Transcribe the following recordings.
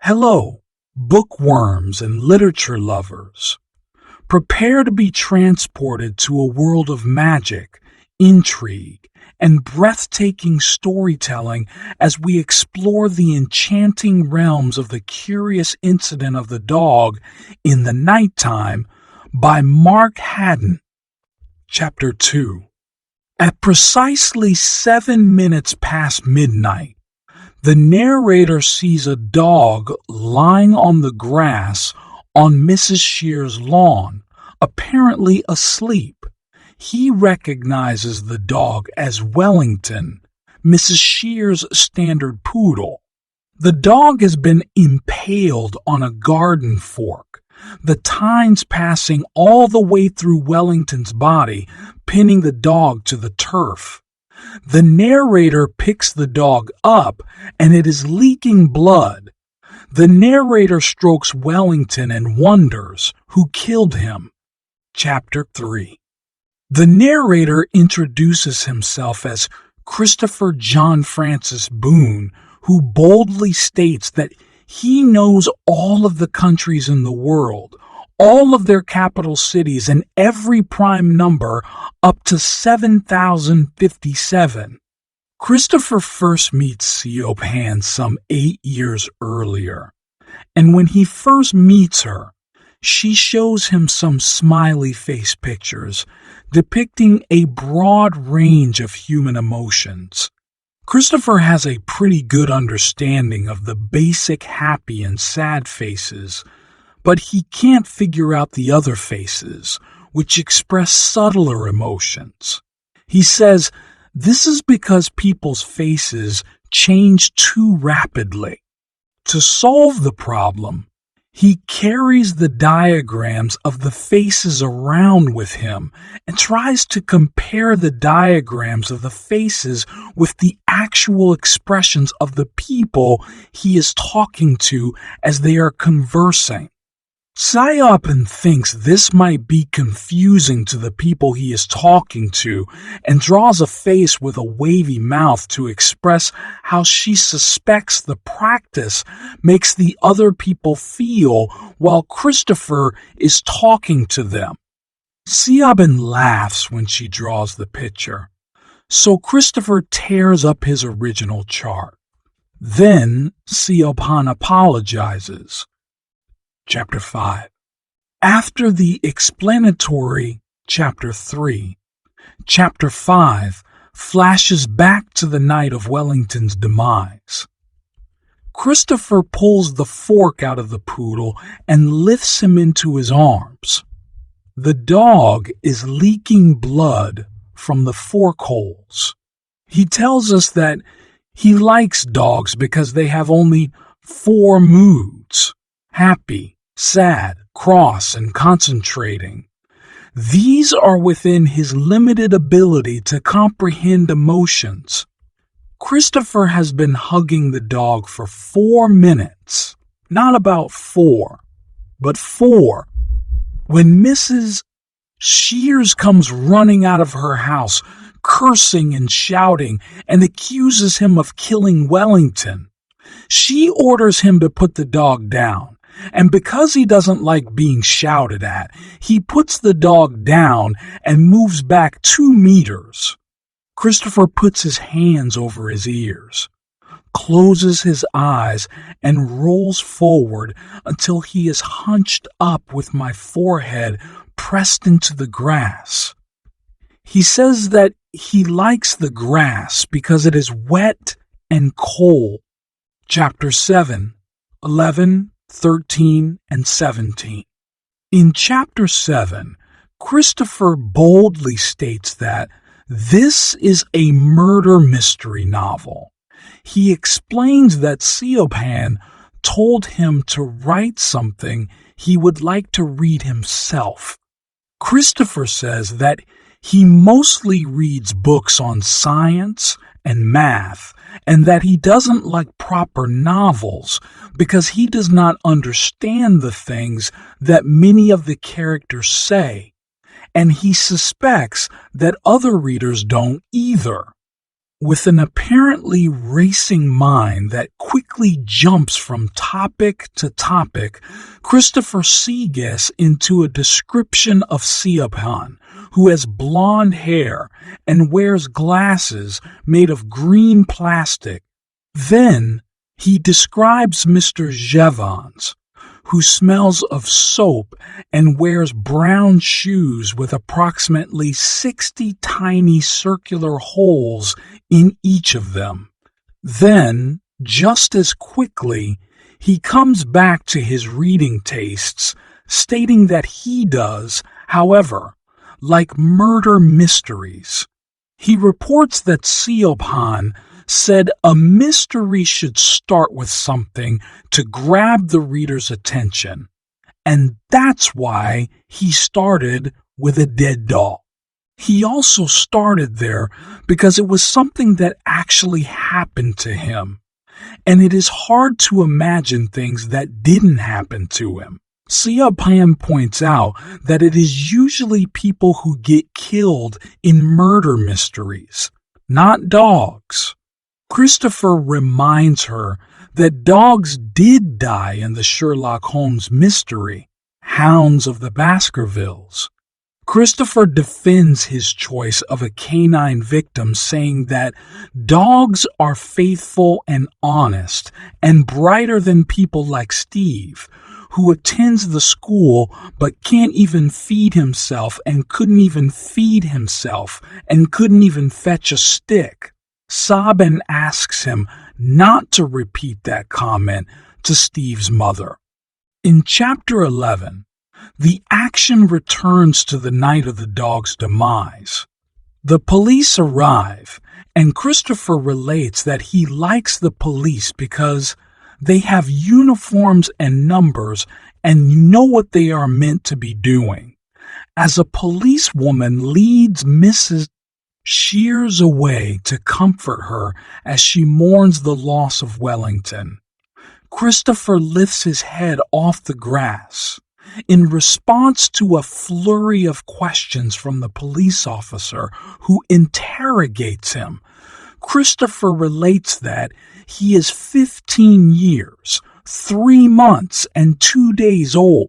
Hello, bookworms and literature lovers. Prepare to be transported to a world of magic, intrigue, and breathtaking storytelling as we explore the enchanting realms of The Curious Incident of the Dog in the Nighttime by Mark Haddon. Chapter 2. At precisely 7 minutes past midnight, the narrator sees a dog lying on the grass on Mrs. Shear's lawn, apparently asleep. He recognizes the dog as Wellington, Mrs. Shear's standard poodle. The dog has been impaled on a garden fork, the tines passing all the way through Wellington's body, pinning the dog to the turf. The narrator picks the dog up, and it is leaking blood. The narrator strokes Wellington and wonders who killed him. Chapter 3. The narrator introduces himself as Christopher John Francis Boone, who boldly states that he knows all of the countries in the world, all of their capital cities, and every prime number up to 7,057. Christopher first meets Siobhan some 8 years earlier, and when he first meets her, she shows him some smiley face pictures depicting a broad range of human emotions. Christopher has a pretty good understanding of the basic happy and sad faces, but he can't figure out the other faces, which express subtler emotions. He says this is because people's faces change too rapidly. To solve the problem, he carries the diagrams of the faces around with him and tries to compare the diagrams of the faces with the actual expressions of the people he is talking to as they are conversing. Siobhan thinks this might be confusing to the people he is talking to and draws a face with a wavy mouth to express how she suspects the practice makes the other people feel while Christopher is talking to them. Siobhan laughs when she draws the picture, so Christopher tears up his original chart. Then Siobhan apologizes. Chapter 5. After the explanatory Chapter 3, Chapter 5 flashes back to the night of Wellington's demise. Christopher pulls the fork out of the poodle and lifts him into his arms. The dog is leaking blood from the fork holes. He tells us that he likes dogs because they have only 4 moods: happy, sad, cross, and concentrating. These are within his limited ability to comprehend emotions. Christopher has been hugging the dog for 4 minutes, not about 4, but 4, when Mrs. Shears comes running out of her house, cursing and shouting, and accuses him of killing Wellington. She orders him to put the dog down. And because he doesn't like being shouted at, he puts the dog down and moves back 2 meters. Christopher puts his hands over his ears, closes his eyes, and rolls forward until he is hunched up with my forehead pressed into the grass. He says that he likes the grass because it is wet and cold. Chapter 7, 11, 13, and 17. In Chapter 7, Christopher boldly states that this is a murder mystery novel. He explains that Siobhan told him to write something he would like to read himself. Christopher says that he mostly reads books on science and math, and that he doesn't like proper novels because he does not understand the things that many of the characters say, and he suspects that other readers don't either. With an apparently racing mind that quickly jumps from topic to topic, Christopher segues into a description of Siobhan, who has blonde hair and wears glasses made of green plastic. Then he describes Mr. Jevons, who smells of soap and wears brown shoes with approximately 60 tiny circular holes in each of them. Then, just as quickly, he comes back to his reading tastes, stating that he does, however, like murder mysteries. He reports that Siobhan said a mystery should start with something to grab the reader's attention, and that's why he started with a dead doll. He also started there because it was something that actually happened to him, and it is hard to imagine things that didn't happen to him. Siobhan points out that it is usually people who get killed in murder mysteries, not dogs. Christopher reminds her that dogs did die in the Sherlock Holmes mystery, Hounds of the Baskervilles. Christopher defends his choice of a canine victim, saying that dogs are faithful and honest and brighter than people like Steve, who attends the school but can't even feed himself and couldn't even feed himself and couldn't even fetch a stick. Sabin asks him not to repeat that comment to Steve's mother. In Chapter 11, the action returns to the night of the dog's demise. The police arrive, and Christopher relates that he likes the police because they have uniforms and numbers and know what they are meant to be doing. As a policewoman leads Mrs. shears away to comfort her as she mourns the loss of Wellington, Christopher lifts his head off the grass. In response to a flurry of questions from the police officer who interrogates him, Christopher relates that he is 15 years, 3 months, and 2 days old.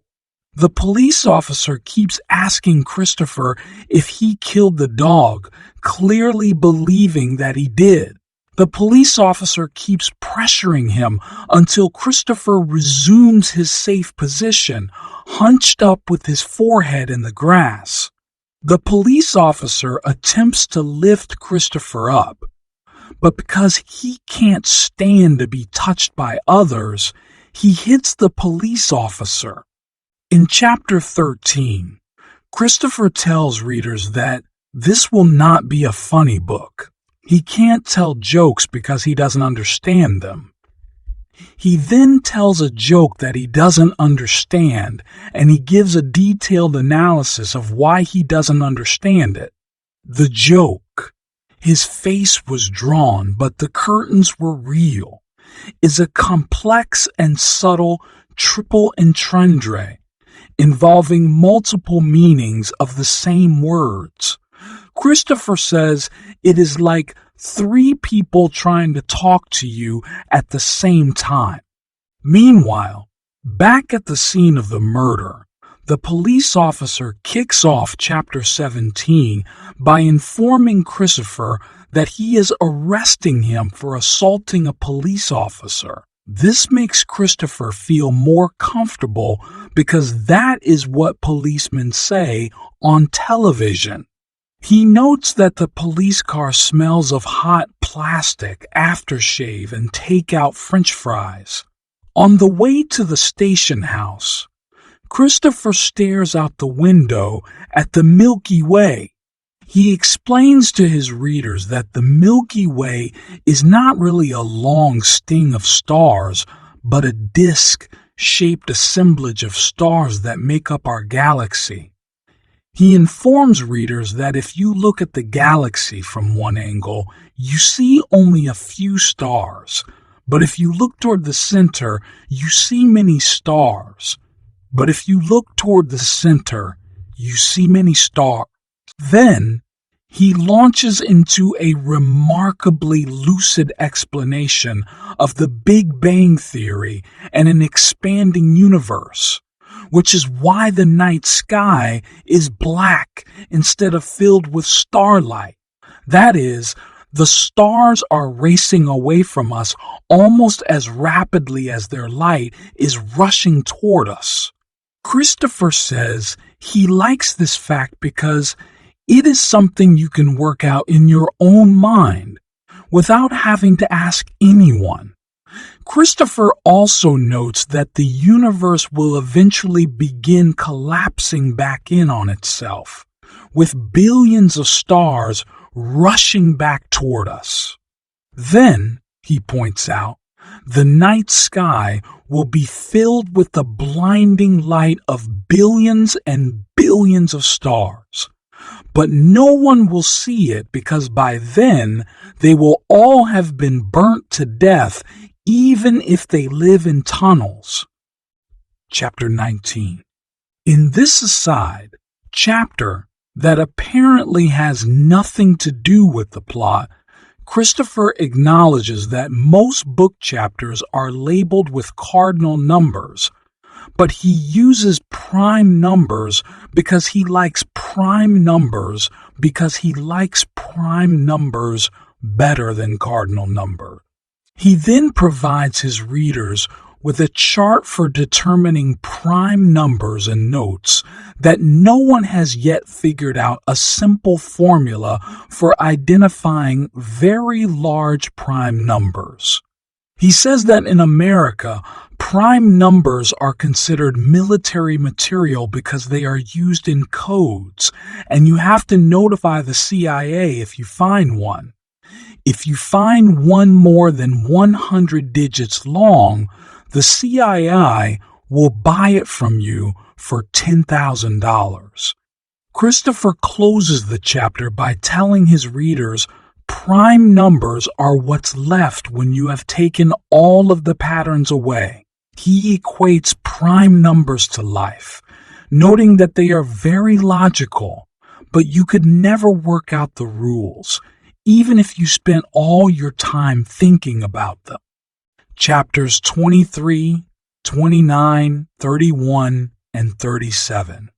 The police officer keeps asking Christopher if he killed the dog, clearly believing that he did. The police officer keeps pressuring him until Christopher resumes his safe position, hunched up with his forehead in the grass. The police officer attempts to lift Christopher up, but because he can't stand to be touched by others, he hits the police officer. In Chapter 13, Christopher tells readers that this will not be a funny book. He can't tell jokes because he doesn't understand them. He then tells a joke that he doesn't understand, and he gives a detailed analysis of why he doesn't understand it. The joke, his face was drawn but the curtains were real, is a complex and subtle triple entendre involving multiple meanings of the same words. Christopher says it is like 3 people trying to talk to you at the same time. Meanwhile, back at the scene of the murder, the police officer kicks off Chapter 17 by informing Christopher that he is arresting him for assaulting a police officer. This makes Christopher feel more comfortable because that is what policemen say on television. He notes that the police car smells of hot plastic, aftershave, and takeout French fries. On the way to the station house, Christopher stares out the window at the Milky Way. He explains to his readers that the Milky Way is not really a long string of stars, but a disc-shaped assemblage of stars that make up our galaxy. He informs readers that if you look at the galaxy from one angle, you see only a few stars, but if you look toward the center, you see many stars. But if you look toward the center, you see many stars. Then, he launches into a remarkably lucid explanation of the Big Bang Theory and an expanding universe, which is why the night sky is black instead of filled with starlight. That is, the stars are racing away from us almost as rapidly as their light is rushing toward us. Christopher says he likes this fact because it is something you can work out in your own mind without having to ask anyone. Christopher also notes that the universe will eventually begin collapsing back in on itself, with billions of stars rushing back toward us. Then, he points out, the night sky will be filled with the blinding light of billions and billions of stars. But no one will see it because by then they will all have been burnt to death, even if they live in tunnels. Chapter 19. In this aside, chapter that apparently has nothing to do with the plot, Christopher acknowledges that most book chapters are labeled with cardinal numbers, but he uses prime numbers because he likes prime numbers better than cardinal number. He then provides his readers with a chart for determining prime numbers and notes that no one has yet figured out a simple formula for identifying very large prime numbers. He says that in America, prime numbers are considered military material because they are used in codes, and you have to notify the CIA if you find one. If you find one more than 100 digits long, the CIA will buy it from you for $10,000. Christopher closes the chapter by telling his readers prime numbers are what's left when you have taken all of the patterns away. He equates prime numbers to life, noting that they are very logical, but you could never work out the rules, even if you spent all your time thinking about them. Chapters 23, 29, 31, and 37.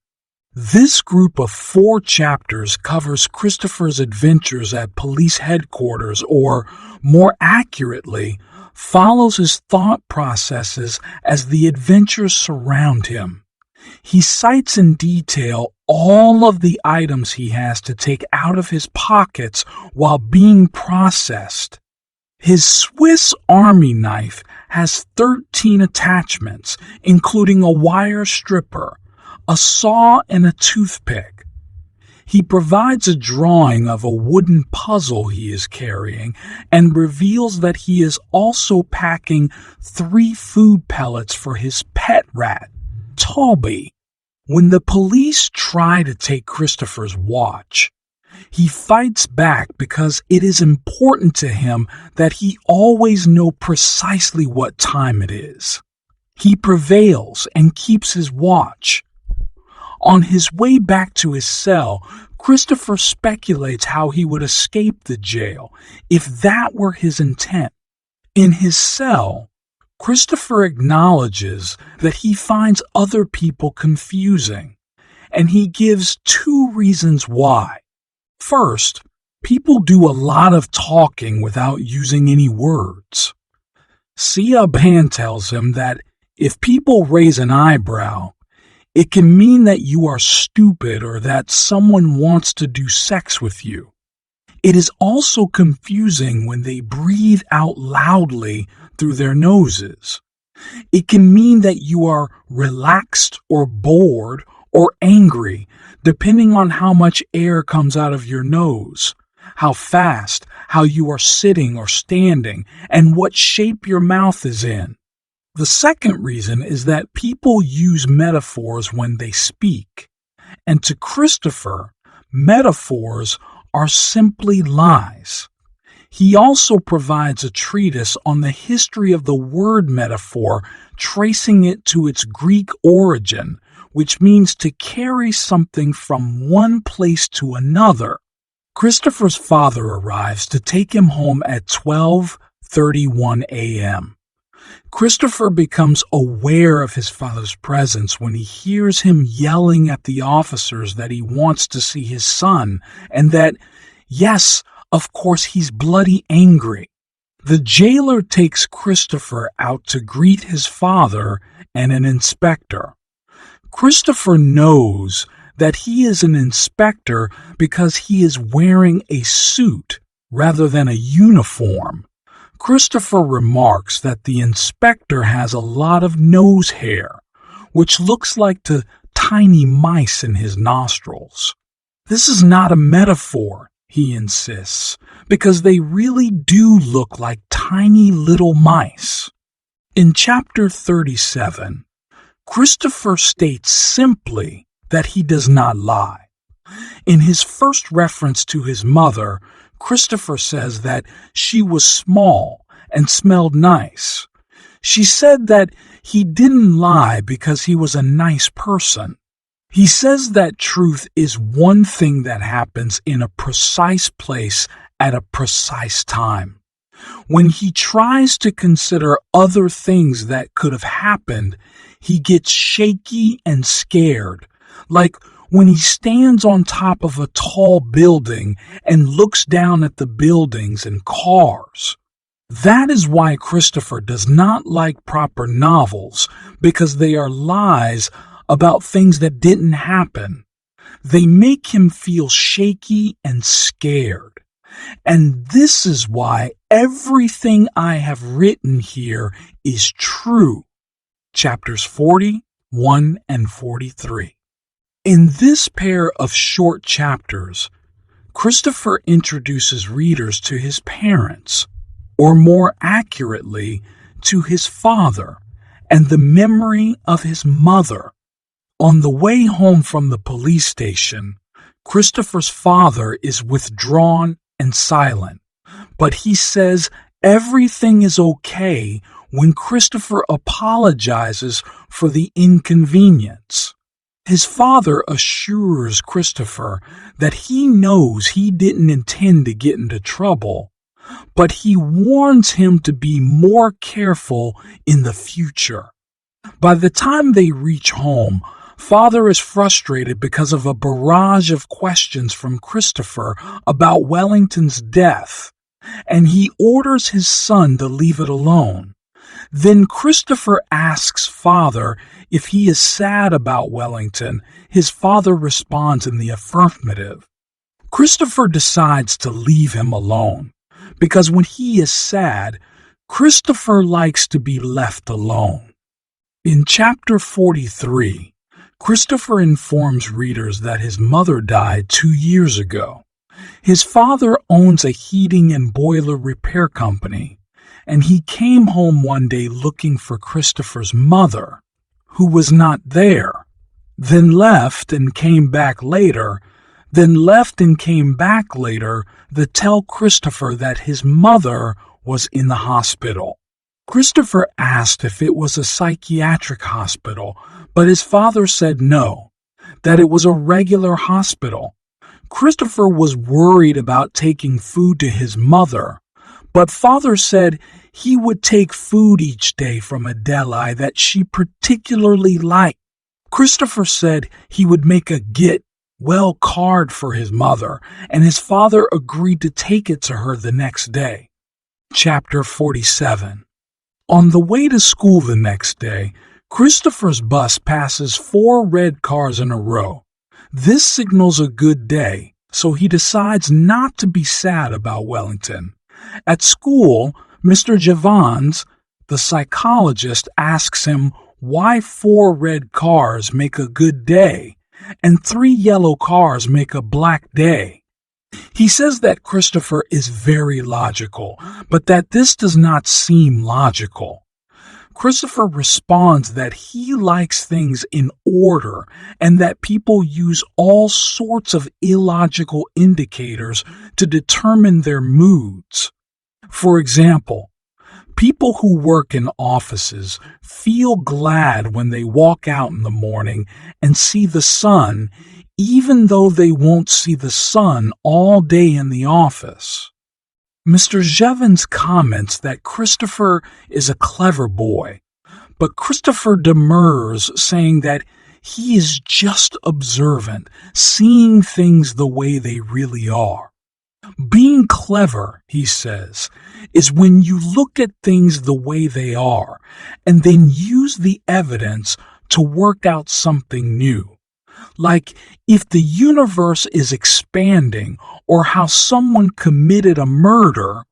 This group of 4 chapters covers Christopher's adventures at police headquarters, or, more accurately, follows his thought processes as the adventures surround him. He cites in detail all of the items he has to take out of his pockets while being processed. His Swiss Army knife has 13 attachments, including a wire stripper, a saw, and a toothpick. He provides a drawing of a wooden puzzle he is carrying and reveals that he is also packing 3 food pellets for his pet rat, Toby. When the police try to take Christopher's watch, he fights back because it is important to him that he always know precisely what time it is. He prevails and keeps his watch. On his way back to his cell, Christopher speculates how he would escape the jail if that were his intent. In his cell, Christopher acknowledges that he finds other people confusing, and he gives 2 reasons why. First, people do a lot of talking without using any words. Siobhan tells him that if people raise an eyebrow, it can mean that you are stupid or that someone wants to do sex with you. It is also confusing when they breathe out loudly through their noses. It can mean that you are relaxed or bored or angry, depending on how much air comes out of your nose, how fast, how you are sitting or standing, and what shape your mouth is in. The second reason is that people use metaphors when they speak, and to Christopher, metaphors are simply lies. He also provides a treatise on the history of the word metaphor, tracing it to its Greek origin, which means to carry something from one place to another. Christopher's father arrives to take him home at 12:31 a.m. Christopher becomes aware of his father's presence when he hears him yelling at the officers that he wants to see his son and that, yes, of course, he's bloody angry. The jailer takes Christopher out to greet his father and an inspector. Christopher knows that he is an inspector because he is wearing a suit rather than a uniform. Christopher remarks that the inspector has a lot of nose hair, which looks like the tiny mice in his nostrils. This is not a metaphor, he insists, because they really do look like tiny little mice. In chapter 37, Christopher states simply that he does not lie. In his first reference to his mother, Christopher says that she was small and smelled nice. She said that he didn't lie because he was a nice person. He says that truth is one thing that happens in a precise place at a precise time. When he tries to consider other things that could have happened, he gets shaky and scared, like when he stands on top of a tall building and looks down at the buildings and cars. That is why Christopher does not like proper novels, because they are lies about things that didn't happen. They make him feel shaky and scared. And this is why everything I have written here is true. Chapters 41 and 43. In this pair of short chapters, Christopher introduces readers to his parents, or more accurately, to his father, and the memory of his mother. On the way home from the police station, Christopher's father is withdrawn and silent, but he says everything is okay when Christopher apologizes for the inconvenience. His father assures Christopher that he knows he didn't intend to get into trouble, but he warns him to be more careful in the future. By the time they reach home, Father is frustrated because of a barrage of questions from Christopher about Wellington's death, and he orders his son to leave it alone. Then Christopher asks Father if he is sad about Wellington. His father responds in the affirmative. Christopher decides to leave him alone, because when he is sad, Christopher likes to be left alone. In chapter 43, Christopher informs readers that his mother died 2 years ago. His father owns a heating and boiler repair company, and he came home one day looking for Christopher's mother, who was not there, then left and came back later, to tell Christopher that his mother was in the hospital. Christopher asked if it was a psychiatric hospital, but his father said no, that it was a regular hospital. Christopher was worried about taking food to his mother, but Father said he would take food each day from a deli that she particularly liked. Christopher said he would make a get-well card for his mother, and his father agreed to take it to her the next day. Chapter 47. On the way to school the next day, Christopher's bus passes 4 red cars in a row. This signals a good day, so he decides not to be sad about Wellington. At school, Mr. Javans, the psychologist, asks him why 4 red cars make a good day and 3 yellow cars make a black day. He says that Christopher is very logical, but that this does not seem logical. Christopher responds that he likes things in order and that people use all sorts of illogical indicators to determine their moods. For example, people who work in offices feel glad when they walk out in the morning and see the sun, even though they won't see the sun all day in the office. Mr. Jevons comments that Christopher is a clever boy, but Christopher demurs, saying that he is just observant, seeing things the way they really are. Being clever, he says, is when you look at things the way they are and then use the evidence to work out something new. Like if the universe is expanding or how someone committed a murder.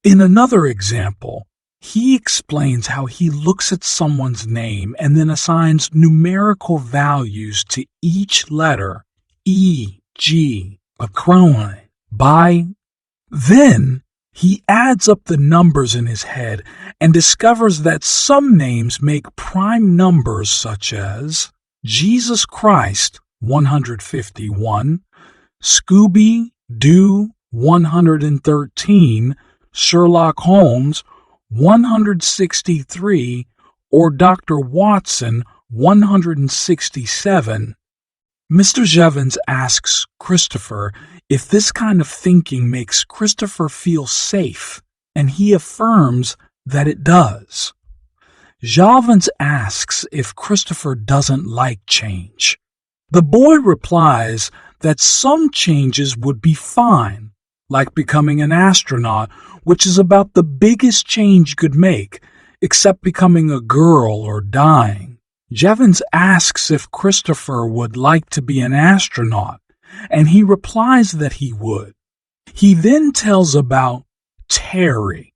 In another example, he explains how he looks at someone's name and then assigns numerical values to each letter, e.g., acronym, by. Then he adds up the numbers in his head and discovers that some names make prime numbers such as Jesus Christ, 151, Scooby-Doo, 113, Sherlock Holmes, 163, or Dr. Watson, 167. Mr. Jevons asks Christopher if this kind of thinking makes Christopher feel safe, and he affirms that it does. Jevons asks if Christopher doesn't like change. The boy replies that some changes would be fine, like becoming an astronaut, which is about the biggest change you could make, except becoming a girl or dying. Jevons asks if Christopher would like to be an astronaut, and he replies that he would. He then tells about Terry,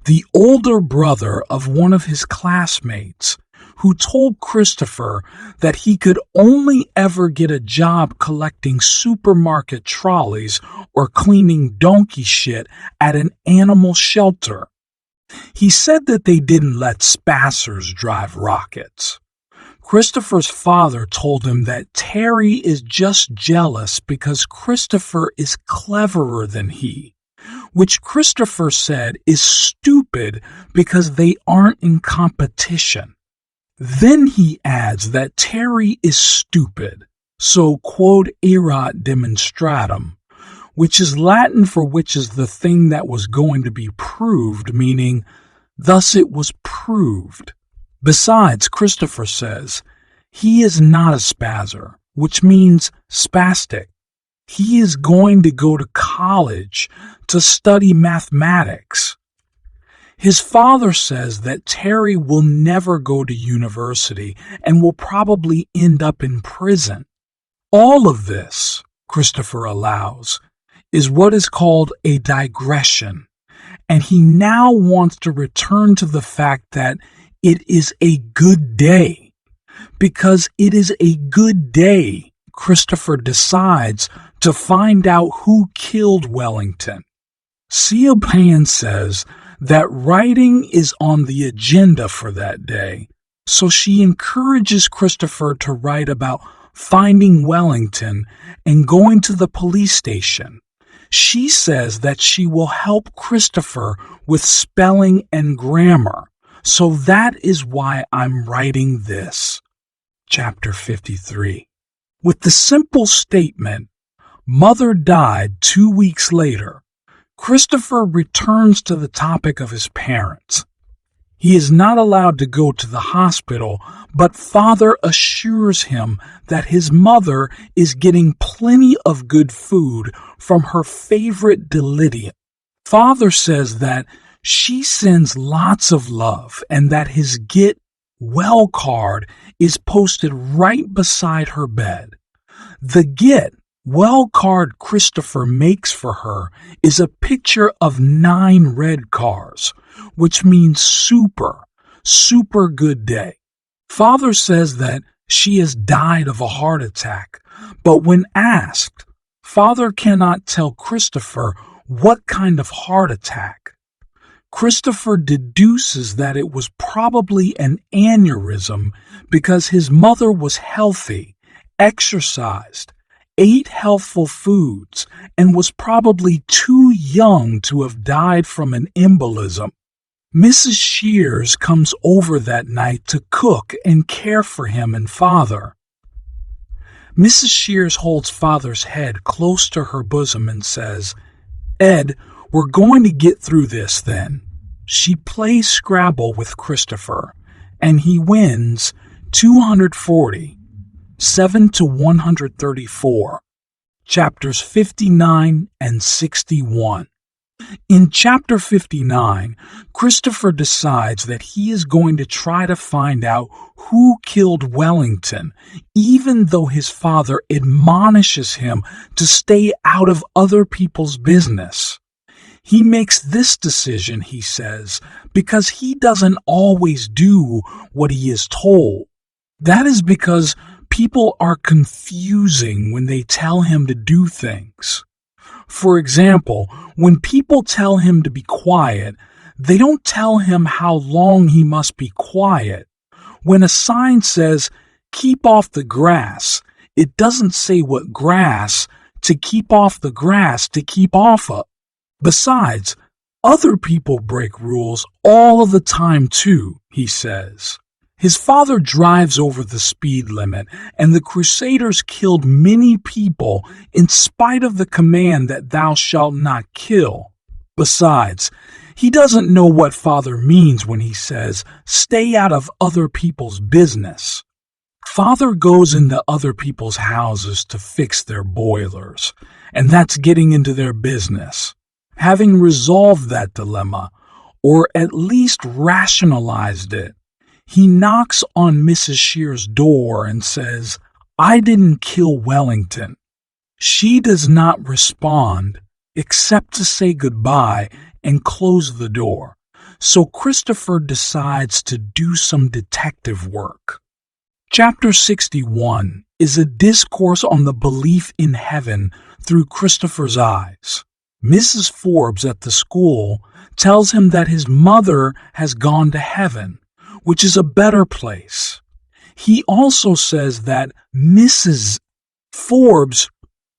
the older brother of one of his classmates, who told Christopher that he could only ever get a job collecting supermarket trolleys or cleaning donkey shit at an animal shelter. He said that they didn't let spassers drive rockets. Christopher's father told him that Terry is just jealous because Christopher is cleverer than he, which Christopher said is stupid because they aren't in competition. Then he adds that Terry is stupid, so quod erat demonstratum, which is Latin for which is the thing that was going to be proved, meaning, thus it was proved. Besides, Christopher says, he is not a spazzer, which means spastic. He is going to go to college to study mathematics. His father says that Terry will never go to university and will probably end up in prison. All of this, Christopher allows, is what is called a digression, and he now wants to return to the fact that it is a good day. Because it is a good day, Christopher decides to find out who killed Wellington. Siobhan says that writing is on the agenda for that day, so she encourages Christopher to write about finding Wellington and going to the police station. She says that she will help Christopher with spelling and grammar, so that is why I'm writing this. Chapter 53. With the simple statement, "Mother died 2 weeks later," Christopher returns to the topic of his parents. He is not allowed to go to the hospital, but Father assures him that his mother is getting plenty of good food from her favorite Delidia. Father says that she sends lots of love and that his Get Well card is posted right beside her bed. The Get Well card Christopher makes for her is a picture of 9 red cars, which means super good day. Father says that she has died of a heart attack, but when asked, Father cannot tell Christopher what kind of heart attack. Christopher deduces that it was probably an aneurysm because his mother was healthy, exercised, ate healthful foods, and was probably too young to have died from an embolism. Mrs. Shears comes over that night to cook and care for him and Father. Mrs. Shears holds Father's head close to her bosom and says, "Ed, we're going to get through this then." She plays Scrabble with Christopher, and he wins 240, 7 to 134, chapters 59 and 61. In chapter 59, Christopher decides that he is going to try to find out who killed Wellington, even though his father admonishes him to stay out of other people's business. He makes this decision, he says, because he doesn't always do what he is told. That is because people are confusing when they tell him to do things. For example, when people tell him to be quiet, they don't tell him how long he must be quiet. When a sign says, "Keep off the grass," it doesn't say what grass to keep off the grass to keep off of. Besides, other people break rules all of the time too, he says. His father drives over the speed limit, and the Crusaders killed many people in spite of the command that thou shalt not kill. Besides, he doesn't know what Father means when he says, "Stay out of other people's business." Father goes into other people's houses to fix their boilers, and that's getting into their business. Having resolved that dilemma, or at least rationalized it, he knocks on Mrs. Shears' door and says, "I didn't kill Wellington." She does not respond except to say goodbye and close the door, so Christopher decides to do some detective work. Chapter 61 is a discourse on the belief in heaven through Christopher's eyes. Mrs. Forbes at the school tells him that his mother has gone to heaven, which is a better place. He also says that Mrs. Forbes,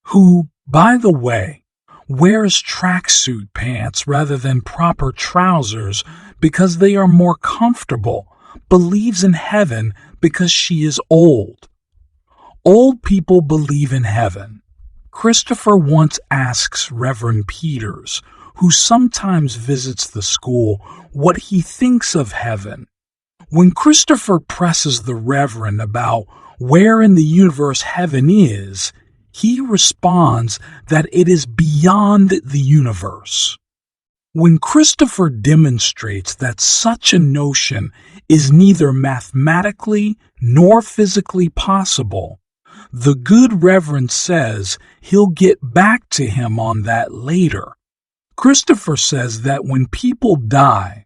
who, by the way, wears tracksuit pants rather than proper trousers because they are more comfortable, believes in heaven because she is old. Old people believe in heaven. Christopher once asks Reverend Peters, who sometimes visits the school, what he thinks of heaven. When Christopher presses the Reverend about where in the universe heaven is, he responds that it is beyond the universe. When Christopher demonstrates that such a notion is neither mathematically nor physically possible, the good Reverend says he'll get back to him on that later. Christopher says that when people die,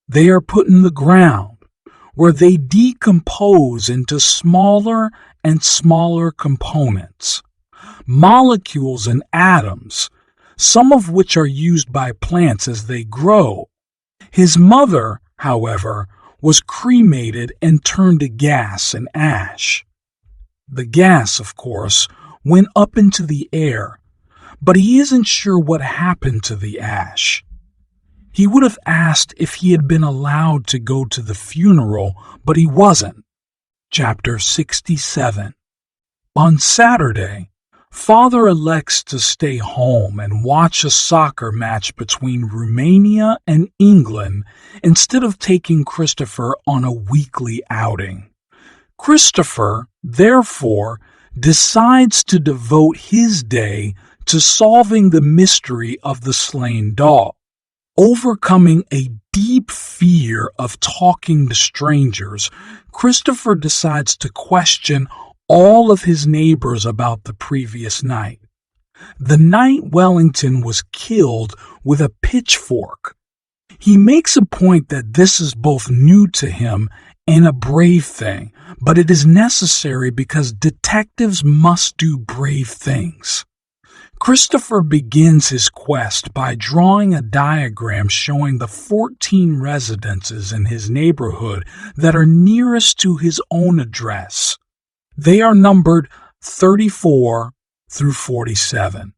they are put in the ground, where they decompose into smaller and smaller components, molecules and atoms, some of which are used by plants as they grow. His mother, however, was cremated and turned to gas and ash. The gas, of course, went up into the air, but he isn't sure what happened to the ash. He would have asked if he had been allowed to go to the funeral, but he wasn't. Chapter 67. On Saturday, Father elects to stay home and watch a soccer match between Romania and England instead of taking Christopher on a weekly outing. Christopher, therefore, decides to devote his day to solving the mystery of the slain dog. Overcoming a deep fear of talking to strangers, Christopher decides to question all of his neighbors about the previous night. The night Wellington was killed with a pitchfork. He makes a point that this is both new to him and a brave thing, but it is necessary because detectives must do brave things. Christopher begins his quest by drawing a diagram showing the 14 residences in his neighborhood that are nearest to his own address. They are numbered 34 through 47.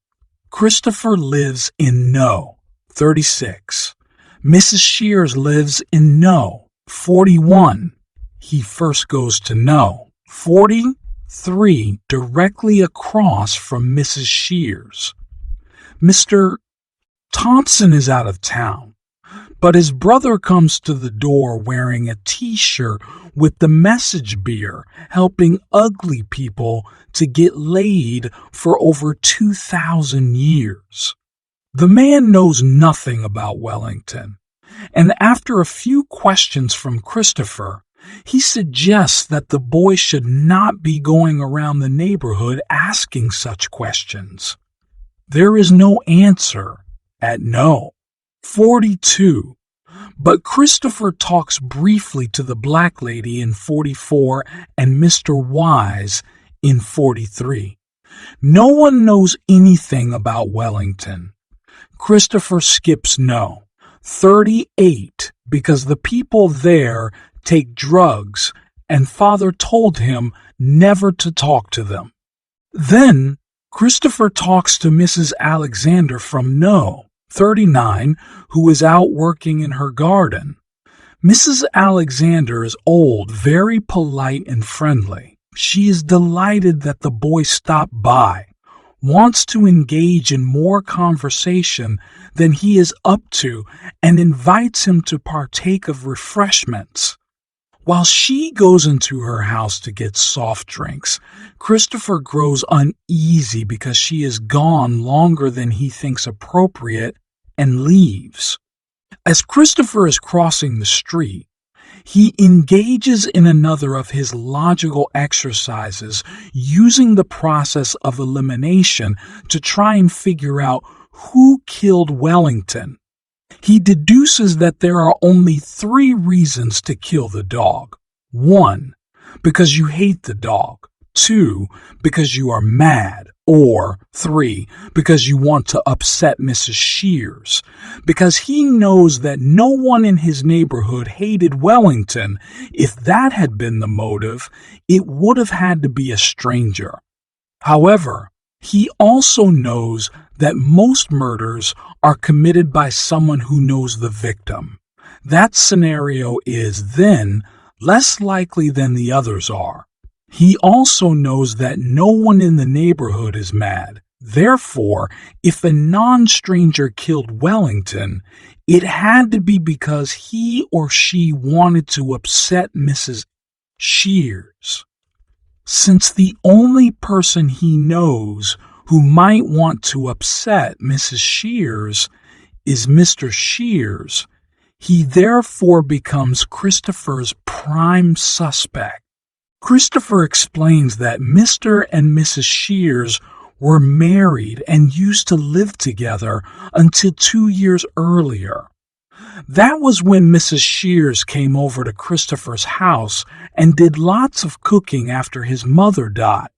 Christopher lives in No. 36. Mrs. Shears lives in No. 41. He first goes to No. 40 3 directly across from Mrs. Shears. Mr. Thompson is out of town, but his brother comes to the door wearing a t-shirt with the message beer helping ugly people to get laid for over 2,000 years. The man knows nothing about Wellington, and after a few questions from Christopher, he suggests that the boy should not be going around the neighborhood asking such questions. There is no answer at no. 42. But Christopher talks briefly to the black lady in 44 and Mr. Wise in 43. No one knows anything about Wellington. Christopher skips no. 38, because the people there take drugs and father told him never to talk to them. Then Christopher talks to Mrs. Alexander from no. 39, who is out working in her garden. Mrs. Alexander is old, very polite and friendly. She is delighted that the boy stopped by, wants to engage in more conversation than he is up to, and invites him to partake of refreshments. While she goes into her house to get soft drinks, Christopher grows uneasy because she is gone longer than he thinks appropriate and leaves. As Christopher is crossing the street, he engages in another of his logical exercises using the process of elimination to try and figure out who killed Wellington. He deduces that there are only 3 reasons to kill the dog. 1, because you hate the dog. 2, because you are mad. Or 3, because you want to upset Mrs. Shears. Because he knows that no one in his neighborhood hated Wellington. If that had been the motive, it would have had to be a stranger. However, he also knows that most murders are committed by someone who knows the victim. That scenario is, then, less likely than the others are. He also knows that no one in the neighborhood is mad. Therefore, if a non-stranger killed Wellington, it had to be because he or she wanted to upset Mrs. Shears. Since the only person he knows who might want to upset Mrs. Shears is Mr. Shears, he therefore becomes Christopher's prime suspect. Christopher explains that Mr. and Mrs. Shears were married and used to live together until 2 years earlier. That was when Mrs. Shears came over to Christopher's house and did lots of cooking after his mother died.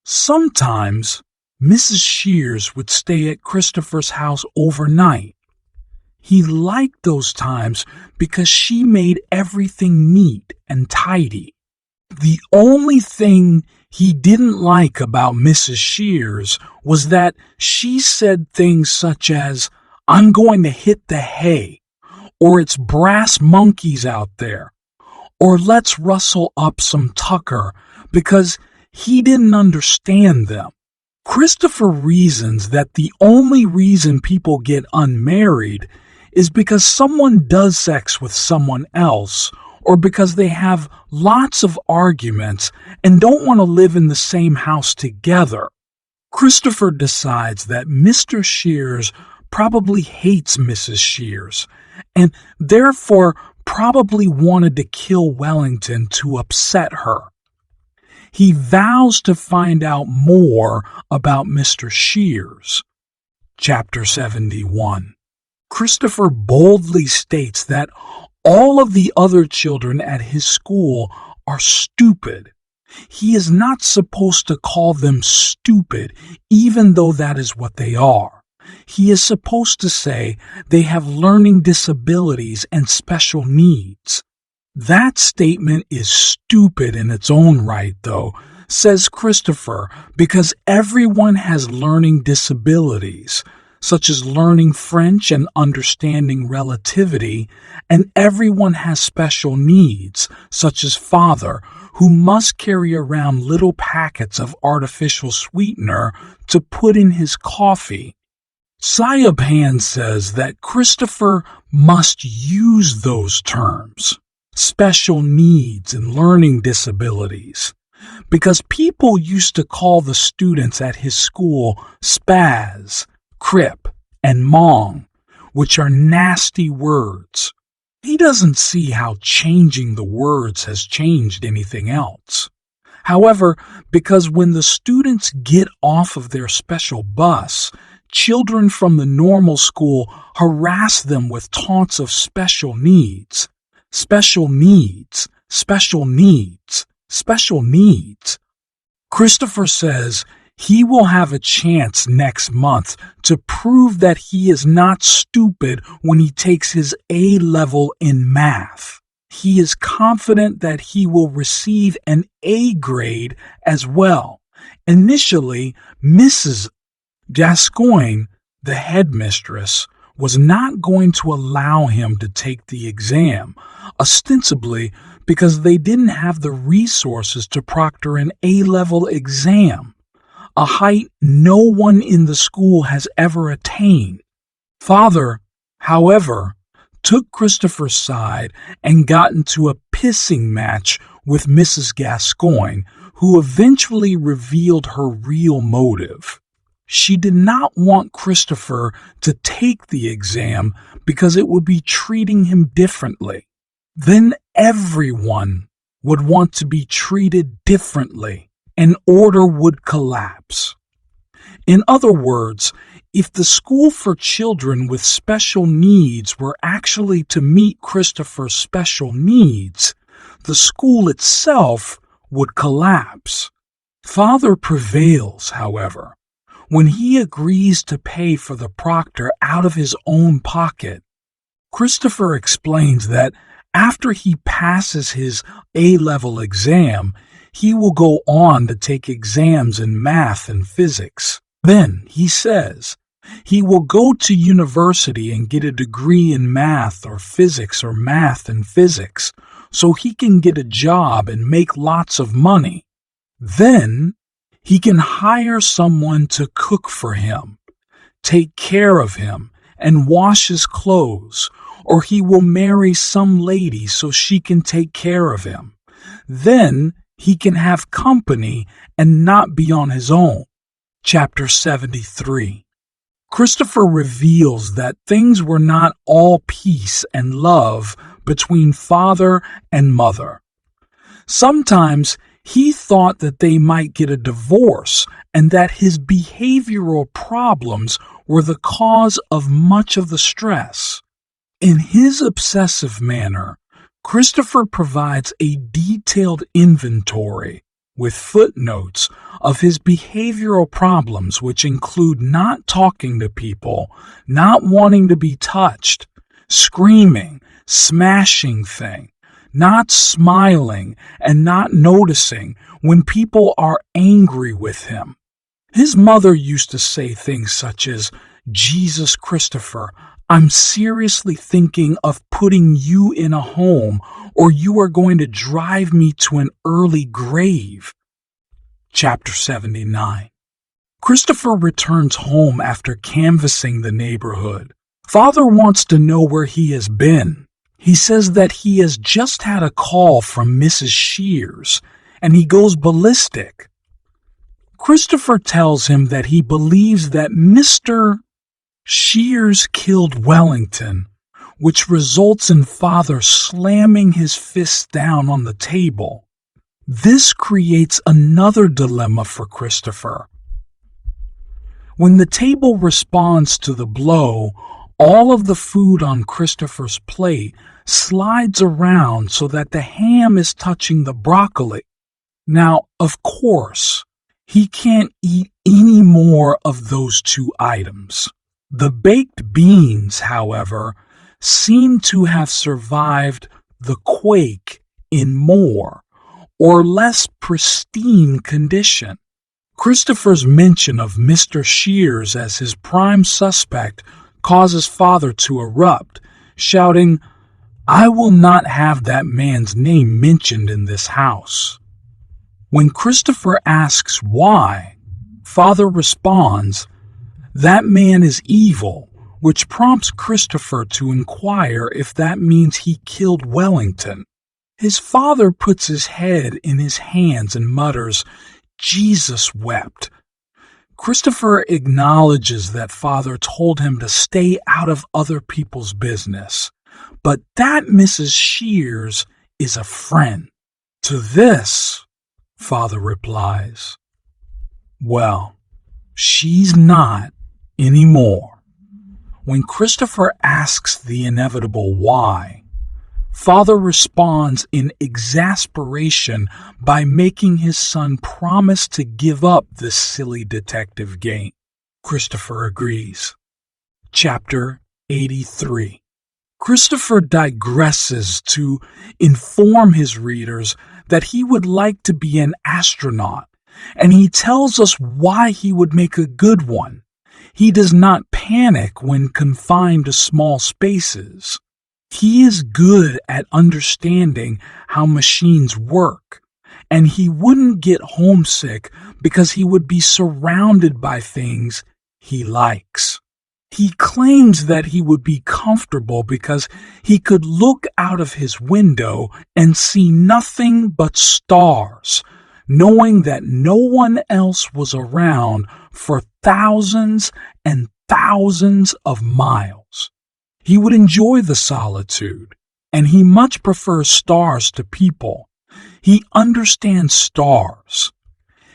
Sometimes, Mrs. Shears would stay at Christopher's house overnight. He liked those times because she made everything neat and tidy. The only thing he didn't like about Mrs. Shears was that she said things such as, "I'm going to hit the hay," or "It's brass monkeys out there," or "Let's rustle up some tucker," because he didn't understand them. Christopher reasons that the only reason people get unmarried is because someone does sex with someone else, or because they have lots of arguments and don't want to live in the same house together. Christopher decides that Mr. Shears probably hates Mrs. Shears, and therefore probably wanted to kill Wellington to upset her. He vows to find out more about Mr. Shears. Chapter 71. Christopher boldly states that all of the other children at his school are stupid. He is not supposed to call them stupid, even though that is what they are. He is supposed to say they have learning disabilities and special needs. That statement is stupid in its own right, though, says Christopher, because everyone has learning disabilities, such as learning French and understanding relativity, and everyone has special needs, such as father, who must carry around little packets of artificial sweetener to put in his coffee. Siobhan says that Christopher must use those terms, special needs and learning disabilities, because people used to call the students at his school spaz, crip, and mong, which are nasty words. He doesn't see how changing the words has changed anything else. However, because when the students get off of their special bus, children from the normal school harass them with taunts of special needs, special needs, special needs, special needs. Christopher says he will have a chance next month to prove that he is not stupid when he takes his A level in math. He is confident that he will receive an A grade as well. Initially, Mrs. Gascoigne, the headmistress, was not going to allow him to take the exam, ostensibly because they didn't have the resources to proctor an A-level exam, a height no one in the school has ever attained. Father, however, took Christopher's side and got into a pissing match with Mrs. Gascoigne, who eventually revealed her real motive. She did not want Christopher to take the exam because it would be treating him differently. Then everyone would want to be treated differently, and order would collapse. In other words, if the school for children with special needs were actually to meet Christopher's special needs, the school itself would collapse. Father prevails, however, when he agrees to pay for the proctor out of his own pocket. Christopher explains that after he passes his A-level exam, he will go on to take exams in math and physics. Then, he says, he will go to university and get a degree in math or physics or math and physics, so he can get a job and make lots of money. Then, he can hire someone to cook for him, take care of him, and wash his clothes, or he will marry some lady so she can take care of him. Then he can have company and not be on his own. Chapter 73. Christopher reveals that things were not all peace and love between father and mother. Sometimes he thought that they might get a divorce and that his behavioral problems were the cause of much of the stress. In his obsessive manner, Christopher provides a detailed inventory with footnotes of his behavioral problems, which include not talking to people, not wanting to be touched, screaming, smashing things, not smiling, and not noticing when people are angry with him. His mother used to say things such as, "Jesus, Christopher, I'm seriously thinking of putting you in a home, or you are going to drive me to an early grave." Chapter 79. Christopher returns home after canvassing the neighborhood. Father wants to know where he has been. He says that he has just had a call from Mrs. Shears, and he goes ballistic. Christopher tells him that he believes that Mr. Shears killed Wellington, which results in Father slamming his fist down on the table. This creates another dilemma for Christopher. When the table responds to the blow, all of the food on Christopher's plate slides around so that the ham is touching the broccoli. Now, of course, he can't eat any more of those two items. The baked beans, however, seem to have survived the quake in more or less pristine condition. Christopher's mention of Mr. Shears as his prime suspect causes Father to erupt, shouting, "I will not have that man's name mentioned in this house." When Christopher asks why, Father responds, "That man is evil," which prompts Christopher to inquire if that means he killed Wellington. His father puts his head in his hands and mutters, "Jesus wept." Christopher acknowledges that Father told him to stay out of other people's business, but that Mrs. Shears is a friend. To this, Father replies, "Well, she's not anymore." When Christopher asks the inevitable why, Father responds in exasperation by making his son promise to give up this silly detective game. Christopher agrees. Chapter 83. Christopher digresses to inform his readers that he would like to be an astronaut, and he tells us why he would make a good one. He does not panic when confined to small spaces. He is good at understanding how machines work, and he wouldn't get homesick because he would be surrounded by things he likes. He claims that he would be comfortable because he could look out of his window and see nothing but stars, knowing that no one else was around for thousands and thousands of miles. He would enjoy the solitude, and he much prefers stars to people. He understands stars.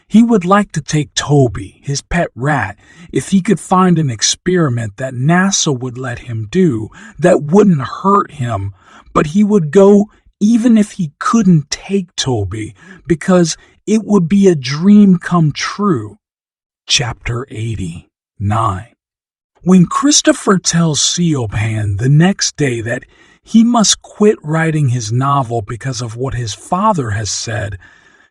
He would like to take Toby, his pet rat, if he could find an experiment that NASA would let him do that wouldn't hurt him, but he would go even if he couldn't take Toby, because it would be a dream come true. Chapter 89. When Christopher tells Siobhan the next day that he must quit writing his novel because of what his father has said,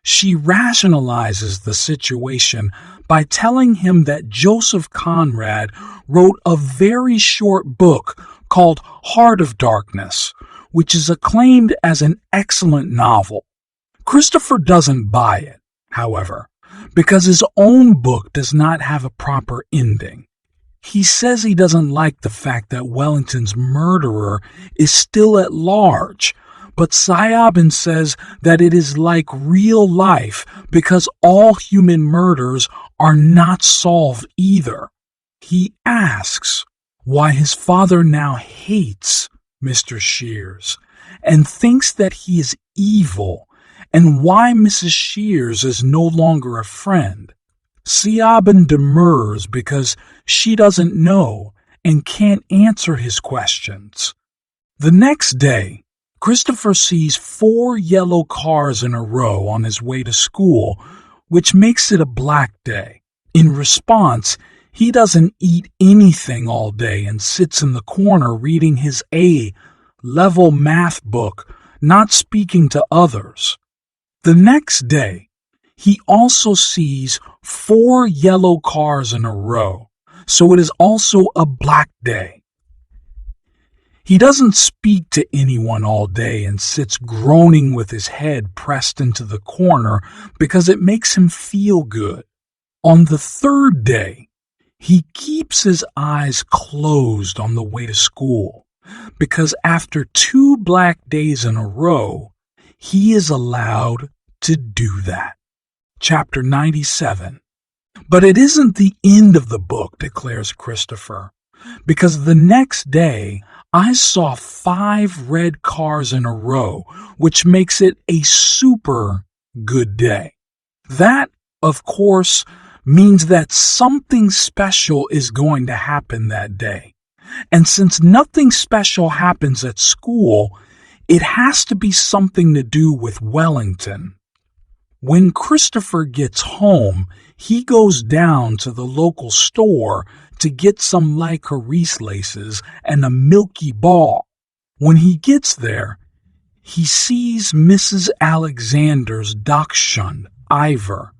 she rationalizes the situation by telling him that Joseph Conrad wrote a very short book called Heart of Darkness, which is acclaimed as an excellent novel. Christopher doesn't buy it, however, because his own book does not have a proper ending. He says he doesn't like the fact that Wellington's murderer is still at large, but Siobhan says that it is like real life because all human murders are not solved either. He asks why his father now hates Mr. Shears and thinks that he is evil, and why Mrs. Shears is no longer a friend. Siobhan demurs because she doesn't know and can't answer his questions. The next day, Christopher sees 4 yellow cars in a row on his way to school, which makes it a black day. In response, he doesn't eat anything all day and sits in the corner reading his A-level math book, not speaking to others. The next day, he also sees 4 yellow cars in a row, so it is also a black day. He doesn't speak to anyone all day and sits groaning with his head pressed into the corner because it makes him feel good. On the 3rd day, he keeps his eyes closed on the way to school because after 2 black days in a row, he is allowed to do that. Chapter 97. But it isn't the end of the book, declares Christopher, because the next day I saw 5 red cars in a row, which makes it a super good day. That, of course, means that something special is going to happen that day. And since nothing special happens at school, it has to be something to do with Wellington. When Christopher gets home, he goes down to the local store to get some licorice laces and a milky ball. When he gets there, he sees Mrs. Alexander's dachshund, Ivor,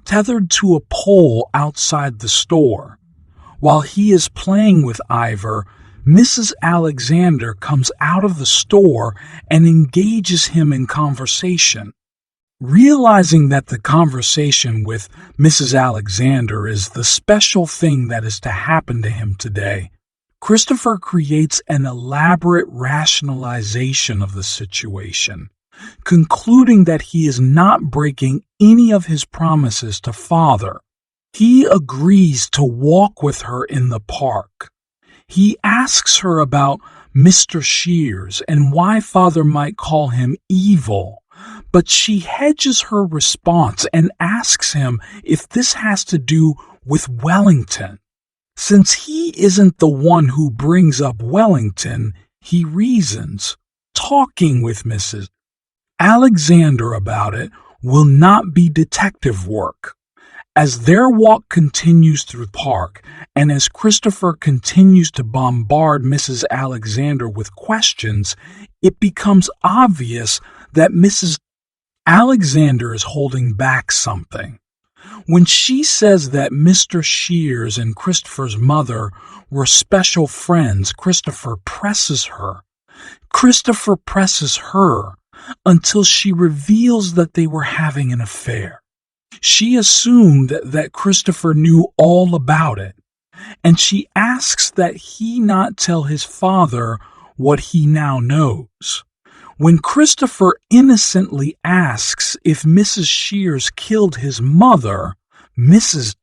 tethered to a pole outside the store. While he is playing with Ivor, Mrs. Alexander comes out of the store and engages him in conversation. Realizing that the conversation with Mrs. Alexander is the special thing that is to happen to him today, Christopher creates an elaborate rationalization of the situation, concluding that he is not breaking any of his promises to Father. He agrees to walk with her in the park. He asks her about Mr. Shears and why Father might call him evil, but she hedges her response and asks him if this has to do with Wellington. Since he isn't the one who brings up Wellington, he reasons, talking with Mrs. Alexander about it will not be detective work. As their walk continues through the park, and as Christopher continues to bombard Mrs. Alexander with questions, it becomes obvious that Mrs. Alexander is holding back something. When she says that Mr. Shears and Christopher's mother were special friends, Christopher presses her. Christopher presses her until she reveals that they were having an affair. She assumed that Christopher knew all about it, and she asks that he not tell his father what he now knows. When Christopher innocently asks if Mrs. Shears killed his mother, Mrs.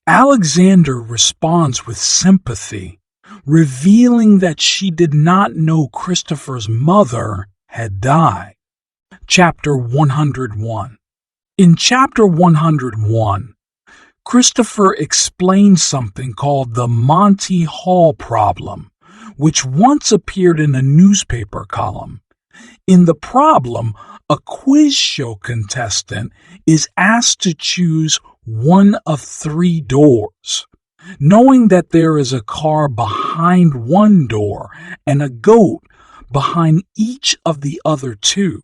Alexander responds with sympathy, revealing that she did not know Christopher's mother had died. Chapter 101. In Chapter 101, Christopher explains something called the Monty Hall problem, which once appeared in a newspaper column. In the problem, a quiz show contestant is asked to choose one of 3 doors. Knowing that there is a car behind one door and a goat behind each of the other 2,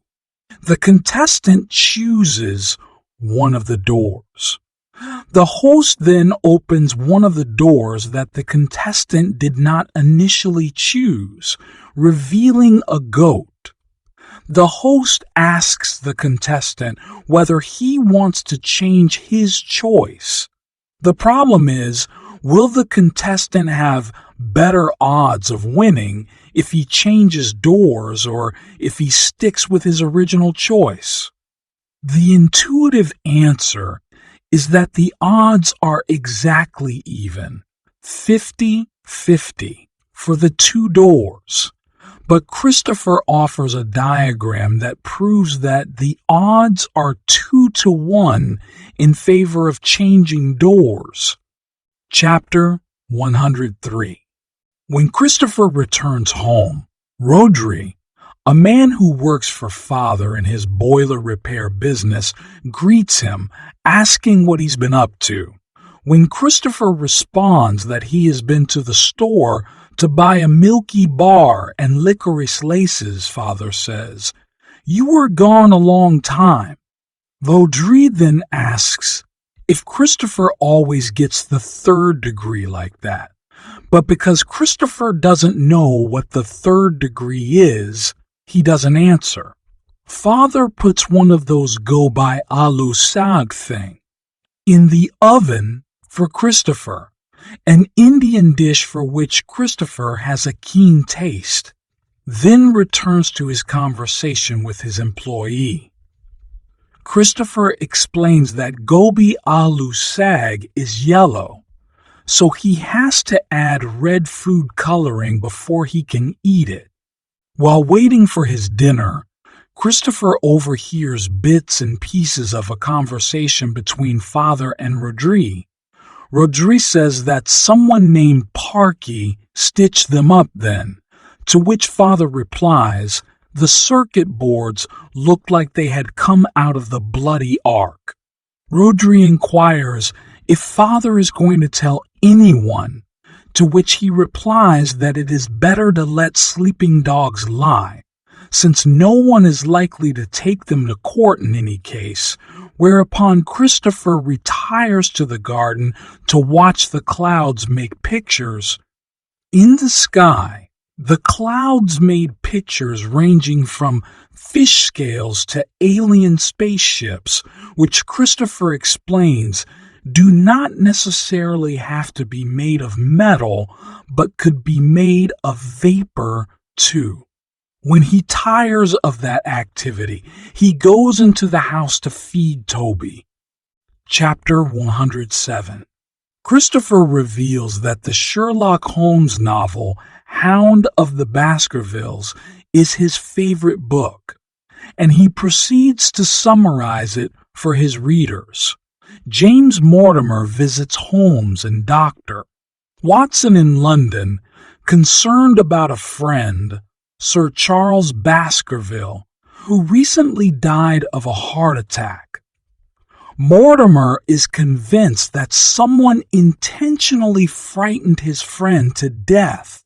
the contestant chooses one of the doors. The host then opens one of the doors that the contestant did not initially choose, revealing a goat. The host asks the contestant whether he wants to change his choice. The problem is, will the contestant have better odds of winning if he changes doors or if he sticks with his original choice? The intuitive answer is that the odds are exactly even, 50-50, for the 2 doors. But Christopher offers a diagram that proves that the odds are 2-1 in favor of changing doors. Chapter 103. When Christopher returns home, Rodri, a man who works for Father in his boiler repair business, greets him, asking what he's been up to. When Christopher responds that he has been to the store to buy a Milky Bar and licorice laces, Father says, "You were gone a long time." Vaudry then asks if Christopher always gets the 3rd degree like that. But because Christopher doesn't know what the 3rd degree is, he doesn't answer. Father puts one of those go-by alu sag thing in the oven for Christopher, an Indian dish for which Christopher has a keen taste, then returns to his conversation with his employee. Christopher explains that gobi alu sag is yellow, so he has to add red food coloring before he can eat it. While waiting for his dinner, Christopher overhears bits and pieces of a conversation between Father and Rodri. Rodri says that someone named Parky stitched them up then, to which Father replies, the circuit boards looked like they had come out of the bloody ark. Rodri inquires if Father is going to tell anyone, to which he replies that it is better to let sleeping dogs lie, since no one is likely to take them to court in any case, whereupon Christopher retires to the garden to watch the clouds make pictures. In the sky, The clouds made pictures ranging from fish scales to alien spaceships, which Christopher explains do not necessarily have to be made of metal, but could be made of vapor too. When he tires of that activity, he goes into the house to feed Toby. Chapter 107. Christopher reveals that the Sherlock Holmes novel Hound of the Baskervilles is his favorite book, and he proceeds to summarize it for his readers. James Mortimer visits Holmes and Dr. Watson in London, concerned about a friend, Sir Charles Baskerville, who recently died of a heart attack. Mortimer is convinced that someone intentionally frightened his friend to death.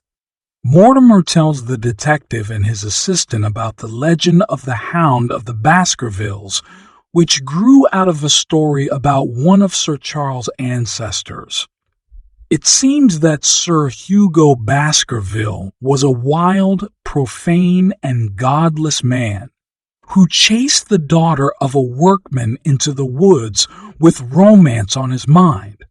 Mortimer tells the detective and his assistant about the legend of the Hound of the Baskervilles, which grew out of a story about one of Sir Charles' ancestors. It seems that Sir Hugo Baskerville was a wild, profane, and godless man who chased the daughter of a workman into the woods with romance on his mind.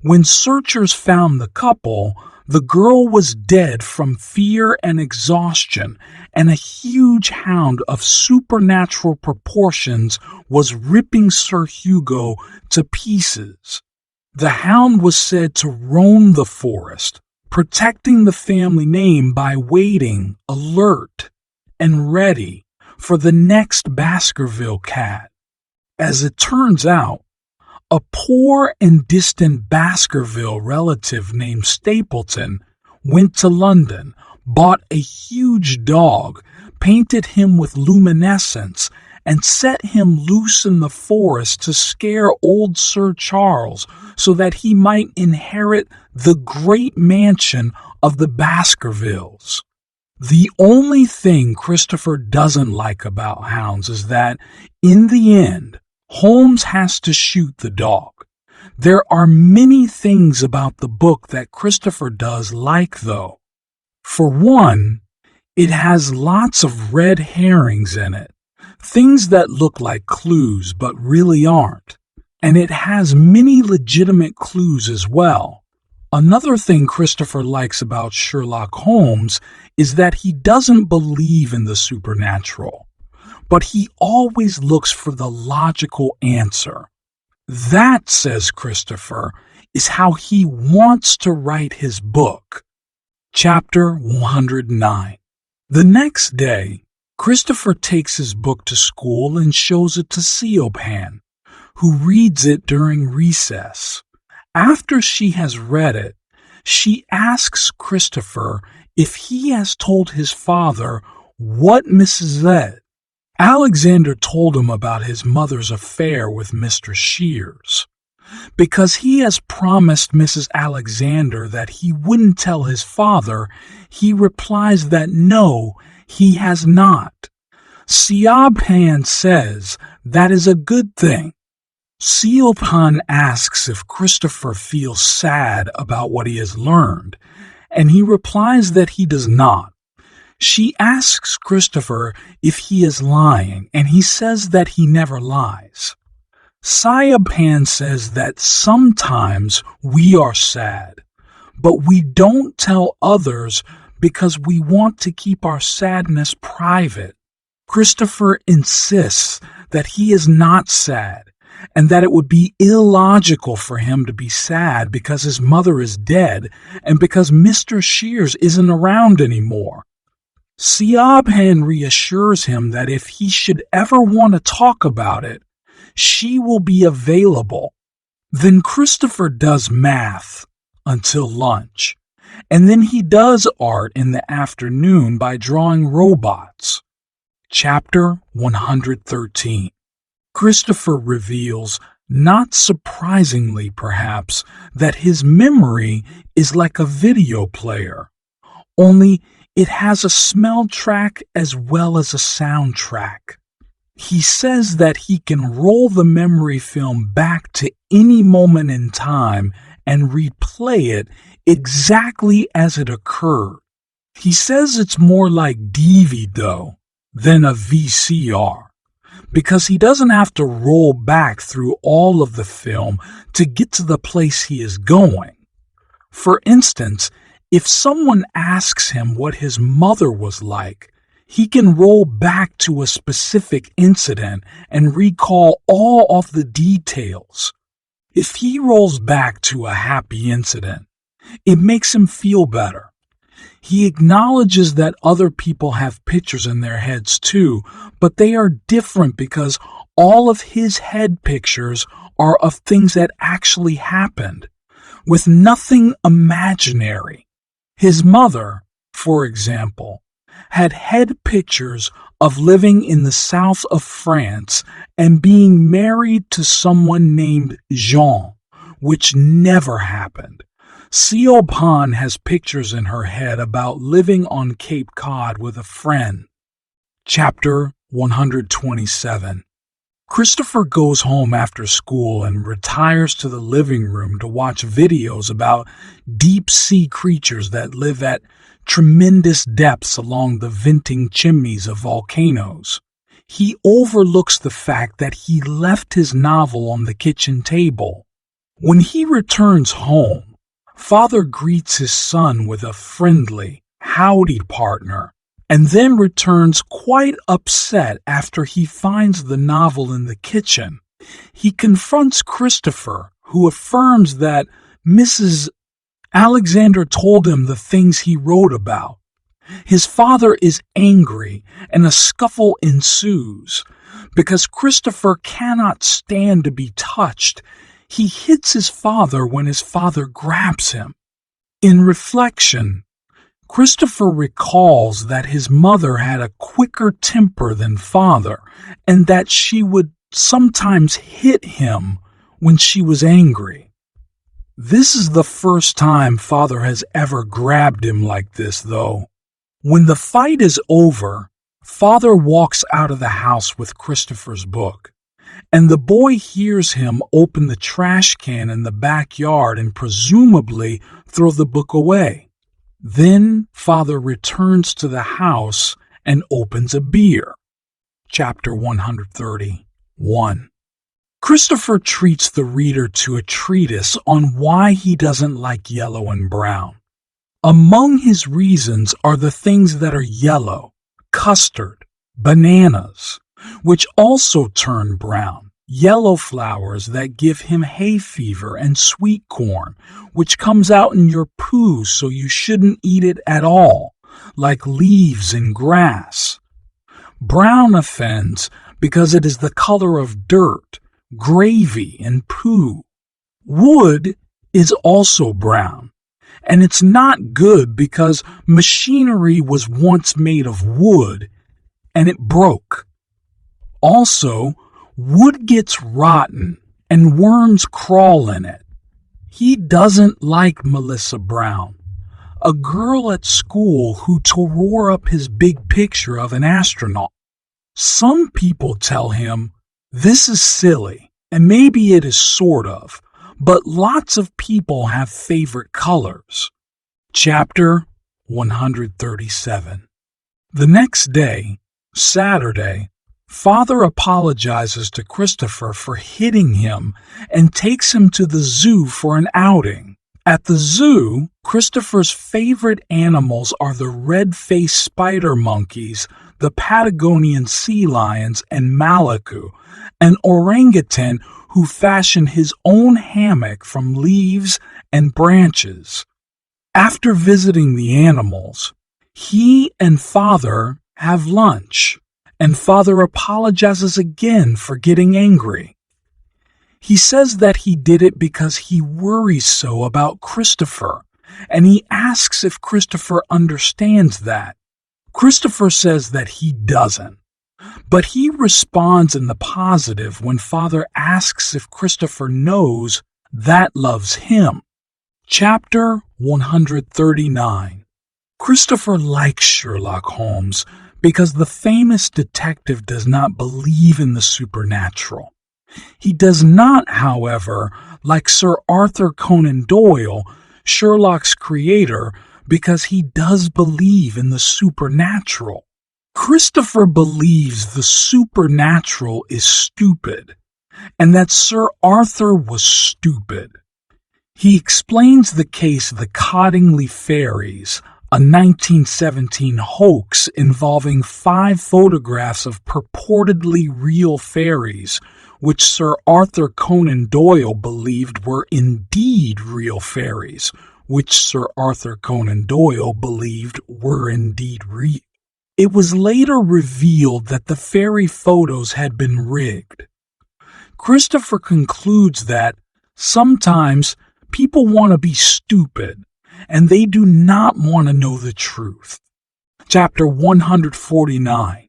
When searchers found the couple, the girl was dead from fear and exhaustion, and a huge hound of supernatural proportions was ripping Sir Hugo to pieces. The hound was said to roam the forest, protecting the family name by waiting, alert, and ready for the next Baskerville cat. As it turns out, a poor and distant Baskerville relative named Stapleton went to London, bought a huge dog, painted him with luminescence, and set him loose in the forest to scare old Sir Charles so that he might inherit the great mansion of the Baskervilles. The only thing Christopher doesn't like about hounds is that, in the end, Holmes has to shoot the dog. There are many things about the book that Christopher does like, though. For one, it has lots of red herrings in it, things that look like clues but really aren't, and it has many legitimate clues as well. Another thing Christopher likes about Sherlock Holmes is that he doesn't believe in the supernatural, but he always looks for the logical answer. That, says Christopher, is how he wants to write his book. Chapter 109. The next day, Christopher takes his book to school and shows it to Cleopan, who reads it during recess. After she has read it, she asks Christopher if he has told his father what Mrs. Z. Alexander told him about his mother's affair with Mr. Shears. Because he has promised Mrs. Alexander that he wouldn't tell his father, he replies that no, he has not. Cleopan says that is a good thing. Cleopan asks if Christopher feels sad about what he has learned, and he replies that he does not. She asks Christopher if he is lying, and he says that he never lies. Cleopan says that sometimes we are sad, but we don't tell others because we want to keep our sadness private. Christopher insists that he is not sad, and that it would be illogical for him to be sad because his mother is dead and because Mr. Shears isn't around anymore. Cleopan reassures him that if he should ever want to talk about it, she will be available. Then Christopher does math until lunch, and then he does art in the afternoon by drawing robots. Chapter 113. Christopher reveals, not surprisingly perhaps, that his memory is like a video player, only it has a smell track as well as a sound track. He says that he can roll the memory film back to any moment in time and replay it exactly as it occurred. He says it's more like DVD than a VCR, because he doesn't have to roll back through all of the film to get to the place he is going. For instance, if someone asks him what his mother was like, he can roll back to a specific incident and recall all of the details. If he rolls back to a happy incident, it makes him feel better. He acknowledges that other people have pictures in their heads too, but they are different because all of his head pictures are of things that actually happened, with nothing imaginary. His mother, for example, had head pictures of living in the south of France and being married to someone named Jean, which never happened. Siobhan has pictures in her head about living on Cape Cod with a friend. Chapter 127. Christopher goes home after school and retires to the living room to watch videos about deep-sea creatures that live at tremendous depths along the venting chimneys of volcanoes. He overlooks the fact that he left his novel on the kitchen table. When he returns home, Father greets his son with a friendly, howdy partner, and then returns quite upset after he finds the novel in the kitchen. He confronts Christopher, who affirms that Mrs. Alexander told him the things he wrote about. His father is angry, and a scuffle ensues. Because Christopher cannot stand to be touched, he hits his father when his father grabs him. In reflection, Christopher recalls that his mother had a quicker temper than father, and that she would sometimes hit him when she was angry. This is the first time father has ever grabbed him like this, though. When the fight is over, father walks out of the house with Christopher's book, and the boy hears him open the trash can in the backyard and presumably throw the book away. Then father returns to the house and opens a beer. Chapter 131. Christopher treats the reader to a treatise on why he doesn't like yellow and brown. Among his reasons are the things that are yellow, custard, bananas, which also turn brown, yellow flowers that give him hay fever, and sweet corn, which comes out in your poo so you shouldn't eat it at all, like leaves and grass. Brown offends because it is the color of dirt, gravy, and poo. Wood is also brown, and it's not good because machinery was once made of wood and it broke. Also, wood gets rotten and worms crawl in it. He doesn't like Melissa Brown, a girl at school who tore up his big picture of an astronaut. Some people tell him, this is silly, and maybe it is sort of, but lots of people have favorite colors. Chapter 137. The next day, Saturday, Father apologizes to Christopher for hitting him and takes him to the zoo for an outing. At the zoo, Christopher's favorite animals are the red-faced spider monkeys, the Patagonian sea lions, and Maliku, an orangutan who fashioned his own hammock from leaves and branches. After visiting the animals, he and Father have lunch, and Father apologizes again for getting angry. He says that he did it because he worries so about Christopher, and he asks if Christopher understands that. Christopher says that he doesn't, but he responds in the positive when Father asks if Christopher knows that loves him. Chapter 139. Christopher likes Sherlock Holmes because the famous detective does not believe in the supernatural. He does not, however, like Sir Arthur Conan Doyle, Sherlock's creator, because he does believe in the supernatural. Christopher believes the supernatural is stupid, and that Sir Arthur was stupid. He explains the case of the Cottingley Fairies, a 1917 hoax involving 5 photographs of purportedly real fairies, which Sir Arthur Conan Doyle believed were indeed real fairies, which Sir Arthur Conan Doyle believed were indeed real. It was later revealed that the fairy photos had been rigged. Christopher concludes that sometimes people want to be stupid, and they do not want to know the truth. Chapter 149.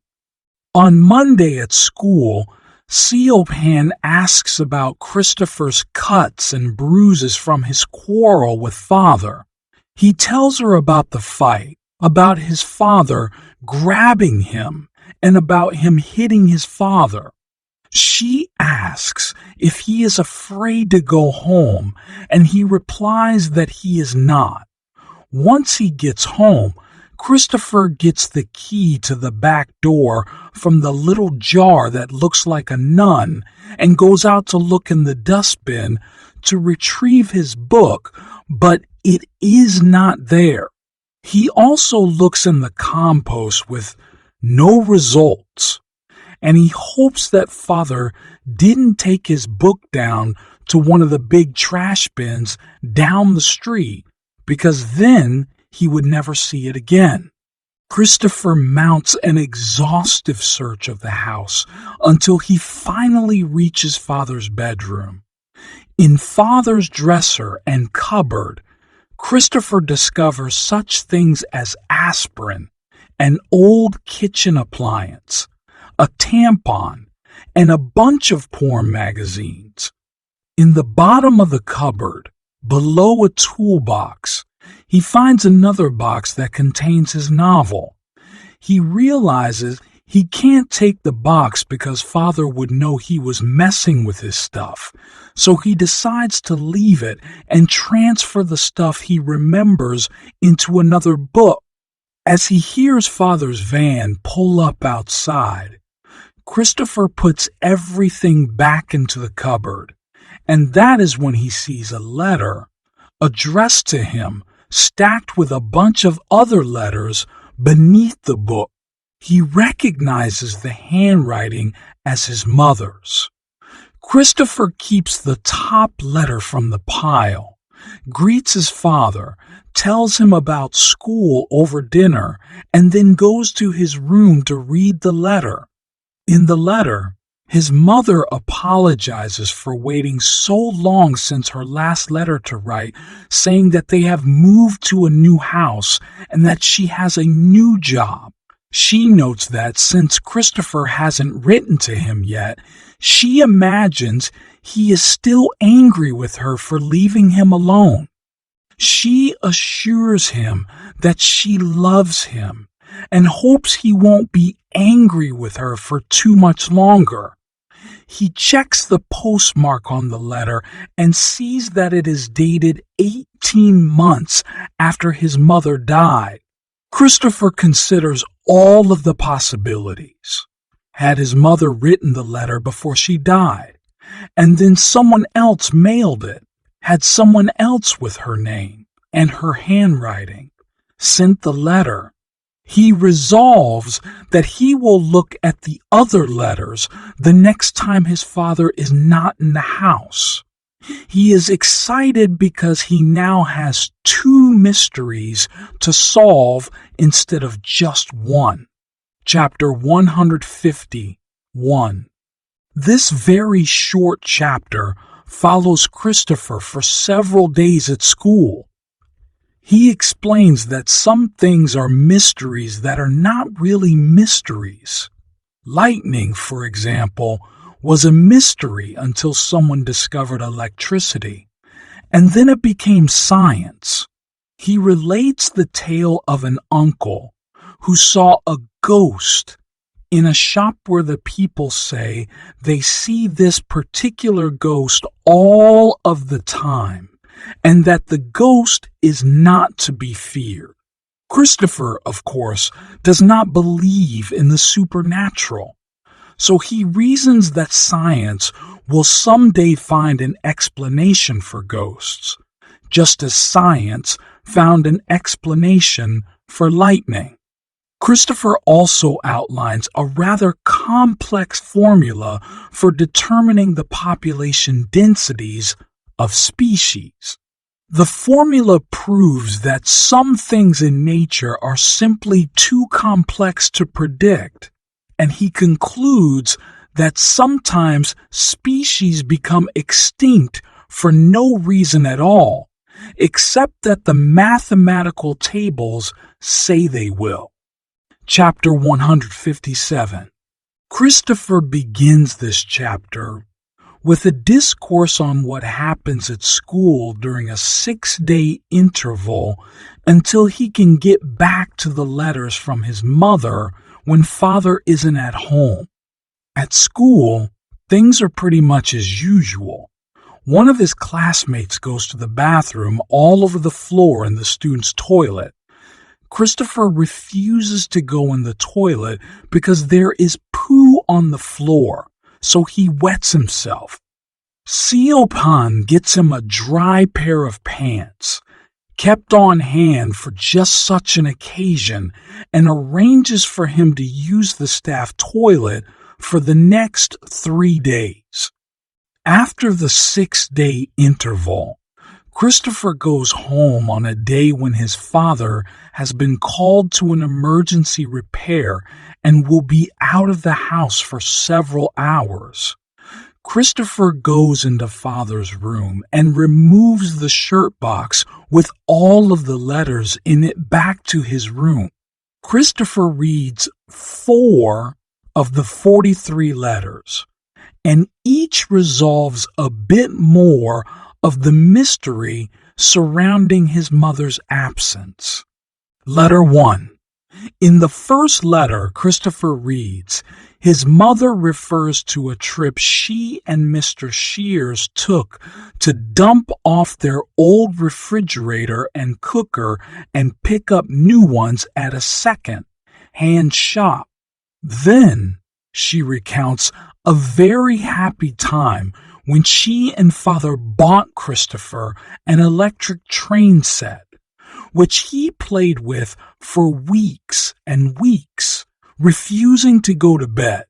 On Monday at school, Pan asks about Christopher's cuts and bruises from his quarrel with Father. He tells her about the fight, about his father grabbing him, and about him hitting his father. She asks if he is afraid to go home, and he replies that he is not. Once he gets home, Christopher gets the key to the back door from the little jar that looks like a nun and goes out to look in the dustbin to retrieve his book, but it is not there. He also looks in the compost with no results, and he hopes that Father didn't take his book down to one of the big trash bins down the street, because then he would never see it again. Christopher mounts an exhaustive search of the house until he finally reaches Father's bedroom. In Father's dresser and cupboard, Christopher discovers such things as aspirin, an old kitchen appliance, a tampon, and a bunch of porn magazines. In the bottom of the cupboard, below a toolbox, he finds another box that contains his novel. He realizes he can't take the box because Father would know he was messing with his stuff, so he decides to leave it and transfer the stuff he remembers into another book. As he hears Father's van pull up outside, Christopher puts everything back into the cupboard, and that is when he sees a letter addressed to him, stacked with a bunch of other letters beneath the book. He recognizes the handwriting as his mother's. Christopher keeps the top letter from the pile, greets his father, tells him about school over dinner, and then goes to his room to read the letter. In the letter, his mother apologizes for waiting so long since her last letter to write, saying that they have moved to a new house and that she has a new job. She notes that since Christopher hasn't written to him yet, she imagines he is still angry with her for leaving him alone. She assures him that she loves him and hopes he won't be angry with her for too much longer. He checks the postmark on the letter and sees that it is dated 18 months after his mother died. Christopher considers all of the possibilities. Had his mother written the letter before she died, and then someone else mailed it? Had someone else with her name and her handwriting sent the letter? He resolves that he will look at the other letters the next time his father is not in the house. He is excited because he now has 2 mysteries to solve instead of just one. Chapter 151. This very short chapter follows Christopher for several days at school. He explains that some things are mysteries that are not really mysteries. Lightning, for example, was a mystery until someone discovered electricity, and then it became science. He relates the tale of an uncle who saw a ghost in a shop where the people say they see this particular ghost all of the time, and that the ghost is not to be feared. Christopher, of course, does not believe in the supernatural, so he reasons that science will someday find an explanation for ghosts, just as science found an explanation for lightning. Christopher also outlines a rather complex formula for determining the population densities of species. The formula proves that some things in nature are simply too complex to predict, and he concludes that sometimes species become extinct for no reason at all, except that the mathematical tables say they will. Chapter 157. Christopher begins this chapter with a discourse on what happens at school during a 6-day interval until he can get back to the letters from his mother when father isn't at home. At school, things are pretty much as usual. One of his classmates goes to the bathroom all over the floor in the student's toilet. Christopher refuses to go in the toilet because there is poo on the floor, so he wets himself. Siopan gets him a dry pair of pants, kept on hand for just such an occasion, and arranges for him to use the staff toilet for the next 3 days. After the 6-day interval, Christopher goes home on a day when his father has been called to an emergency repair and will be out of the house for several hours. Christopher goes into father's room and removes the shirt box with all of the letters in it back to his room. Christopher reads 4 of the 43 letters, and each resolves a bit more of the mystery surrounding his mother's absence. Letter 1. In the first letter, Christopher reads, his mother refers to a trip she and Mr. Shears took to dump off their old refrigerator and cooker and pick up new ones at a second-hand shop. Then she recounts a very happy time when she and father bought Christopher an electric train set, which he played with for weeks and weeks, refusing to go to bed.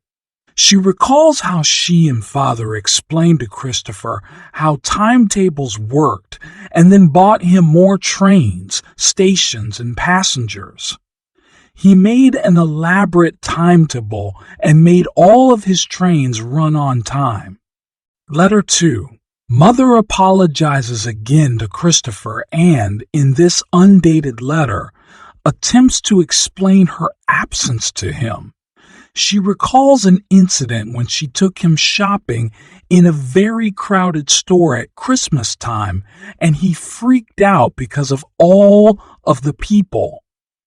She recalls how she and father explained to Christopher how timetables worked and then bought him more trains, stations, and passengers. He made an elaborate timetable and made all of his trains run on time. Letter 2. Mother apologizes again to Christopher and, in this undated letter, attempts to explain her absence to him. She recalls an incident when she took him shopping in a very crowded store at Christmas time, and he freaked out because of all of the people.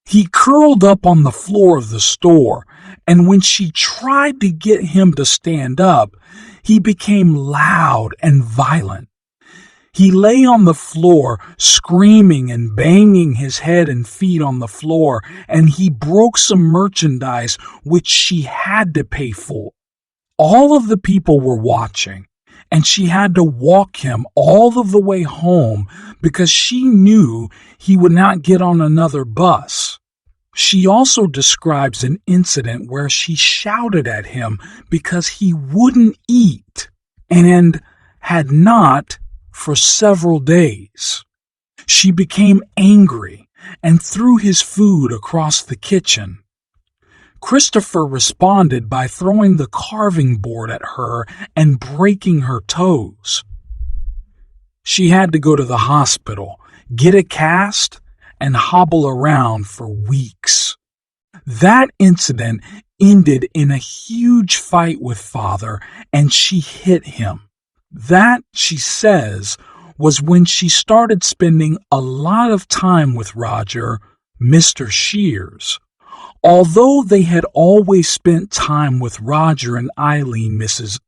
He curled up on the floor of the store, and when she tried to get him to stand up, he became loud and violent. He lay on the floor, screaming and banging his head and feet on the floor, and he broke some merchandise which she had to pay for. All of the people were watching, and she had to walk him all of the way home because she knew he would not get on another bus. She also describes an incident where she shouted at him because he wouldn't eat and had not for several days. She became angry and threw his food across the kitchen. Christopher responded by throwing the carving board at her and breaking her toes. She had to go to the hospital, get a cast, and hobble around for weeks. That incident ended in a huge fight with father, and she hit him. That, she says, was when she started spending a lot of time with Roger, Mr. Shears. Although they had always spent time with Roger and Eileen, Mrs.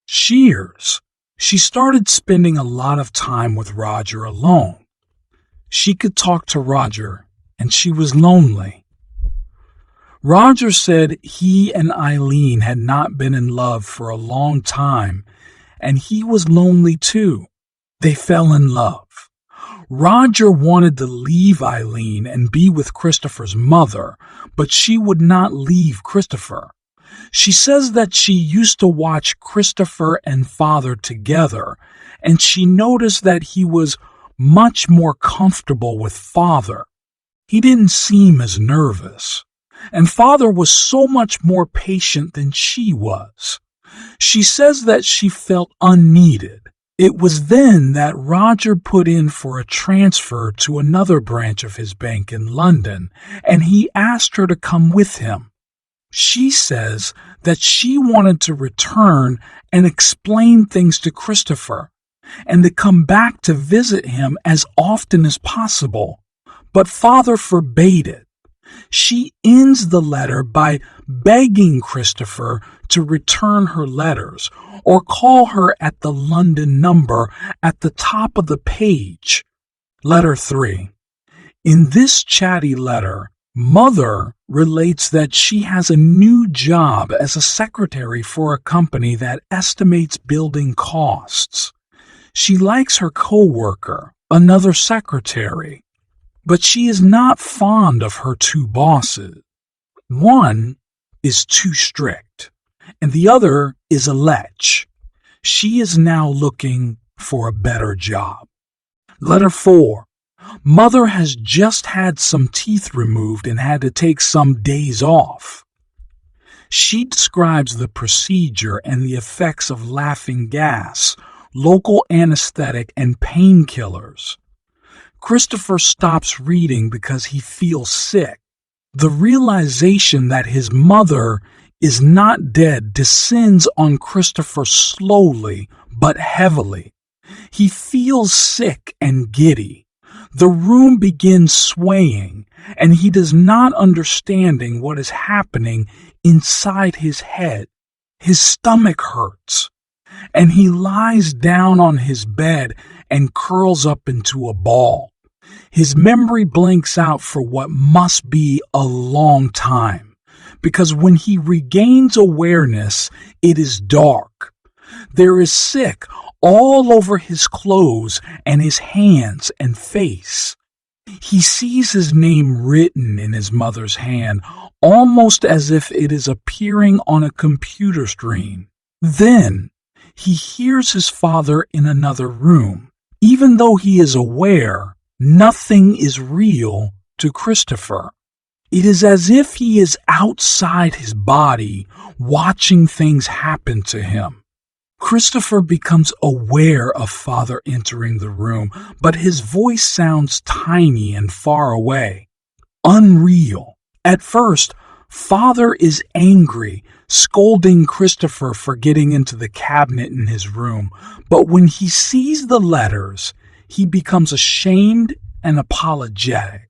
Shears, She started spending a lot of time with Roger alone. She could talk to Roger, and she was lonely. Roger said he and Eileen had not been in love for a long time, and he was lonely too. They fell in love. Roger wanted to leave Eileen and be with Christopher's mother, but she would not leave Christopher. She says that she used to watch Christopher and father together, and she noticed that he was much more comfortable with father. He didn't seem as nervous, and father was so much more patient than she was. She says that she felt unneeded. It was then that Roger put in for a transfer to another branch of his bank in London, and he asked her to come with him. She says that she wanted to return and explain things to Christopher, and to come back to visit him as often as possible, but father forbade it. She ends the letter by begging Christopher to return her letters or call her at the London number at the top of the page. Letter 3. In this chatty letter, Mother relates that she has a new job as a secretary for a company that estimates building costs. She likes her co-worker, another secretary, but she is not fond of her two bosses. One is too strict, and the other is a lech. She is now looking for a better job. Letter 4. Mother has just had some teeth removed and had to take some days off. She describes the procedure and the effects of laughing gas, local anesthetic, and painkillers. Christopher stops reading because he feels sick. The realization that his mother is not dead descends on Christopher slowly but heavily. He feels sick and giddy. The room begins swaying, and he does not understanding what is happening inside his head. His stomach hurts, and he lies down on his bed and curls up into a ball. His memory blanks out for what must be a long time, because when he regains awareness, it is dark. There is sick all over his clothes and his hands and face. He sees his name written in his mother's hand, almost as if it is appearing on a computer screen. Then he hears his father in another room. Even though he is aware, nothing is real to Christopher. It is as if he is outside his body, watching things happen to him. Christopher becomes aware of father entering the room, but his voice sounds tiny and far away, unreal. At first, father is angry, scolding Christopher for getting into the cabinet in his room, but when he sees the letters, he becomes ashamed and apologetic.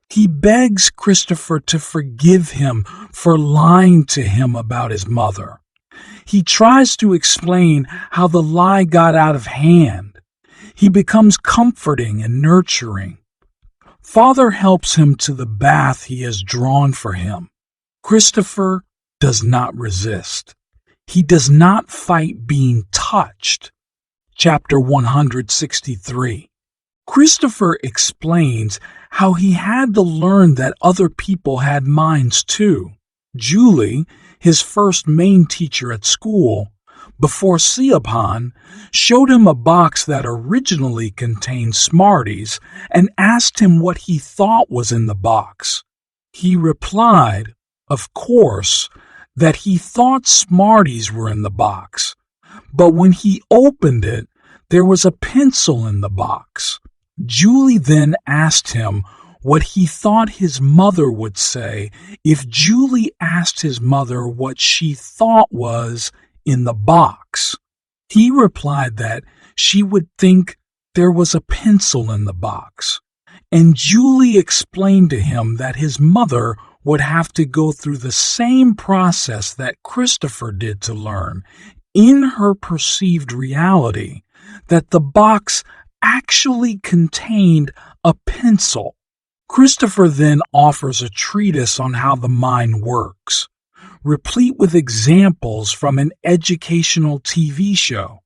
He begs Christopher to forgive him for lying to him about his mother. He tries to explain how the lie got out of hand. He becomes comforting and nurturing. Father helps him to the bath he has drawn for him. Christopher does not resist. He does not fight being touched. Chapter 163. Christopher explains how he had to learn that other people had minds too. Julie, his first main teacher at school, before Siobhan, showed him a box that originally contained Smarties and asked him what he thought was in the box. He replied, of course, that he thought Smarties were in the box, but when he opened it, there was a pencil in the box. Julie then asked him what he thought his mother would say if Julie asked his mother what she thought was in the box. He replied that she would think there was a pencil in the box, and Julie explained to him that his mother would have to go through the same process that Christopher did to learn, in her perceived reality that the box actually contained a pencil. Christopher then offers a treatise on how the mind works, replete with examples from an educational TV show.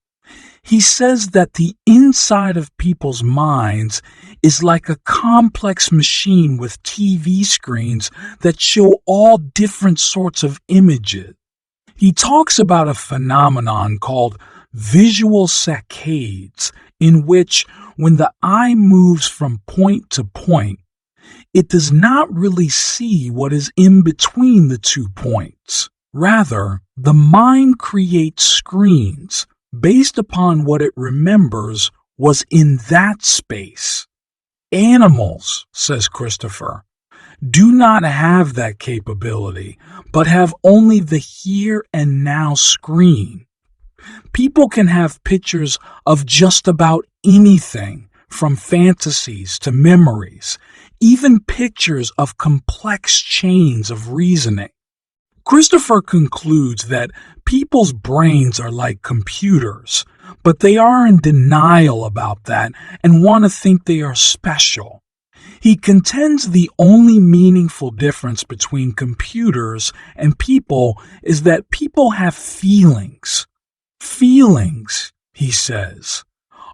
He says that the inside of people's minds is like a complex machine with TV screens that show all different sorts of images. He talks about a phenomenon called visual saccades, in which, when the eye moves from point to point, it does not really see what is in between the 2 points. Rather, the mind creates screens based upon what it remembers was in that space. Animals, says Christopher, do not have that capability, but have only the here and now screen. People can have pictures of just about anything, from fantasies to memories, even pictures of complex chains of reasoning. Christopher concludes that people's brains are like computers, but they are in denial about that and want to think they are special. He contends the only meaningful difference between computers and people is that people have feelings. Feelings, he says,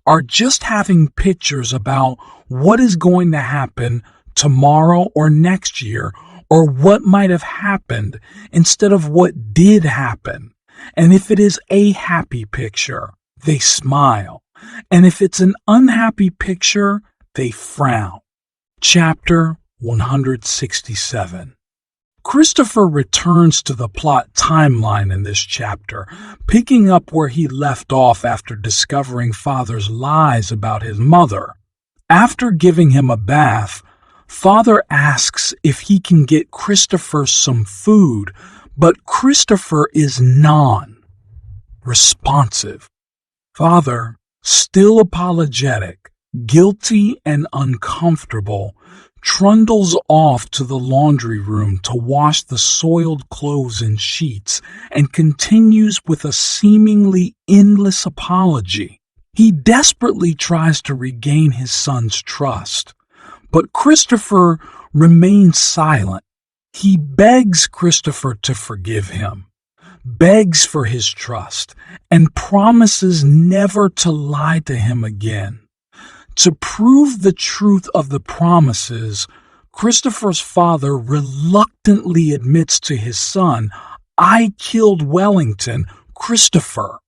are just having pictures about what is going to happen tomorrow or next year, or what might have happened instead of what did happen. And if it is a happy picture, they smile. And if it's an unhappy picture, they frown. Chapter 167. Christopher returns to the plot timeline in this chapter, picking up where he left off after discovering Father's lies about his mother. After giving him a bath, Father asks if he can get Christopher some food, but Christopher is non-responsive. Father, still apologetic, guilty and uncomfortable, trundles off to the laundry room to wash the soiled clothes and sheets and continues with a seemingly endless apology. He desperately tries to regain his son's trust, but Christopher remains silent. He begs Christopher to forgive him, begs for his trust, and promises never to lie to him again. To prove the truth of the promises, Christopher's father reluctantly admits to his son, "I killed Wellington, Christopher."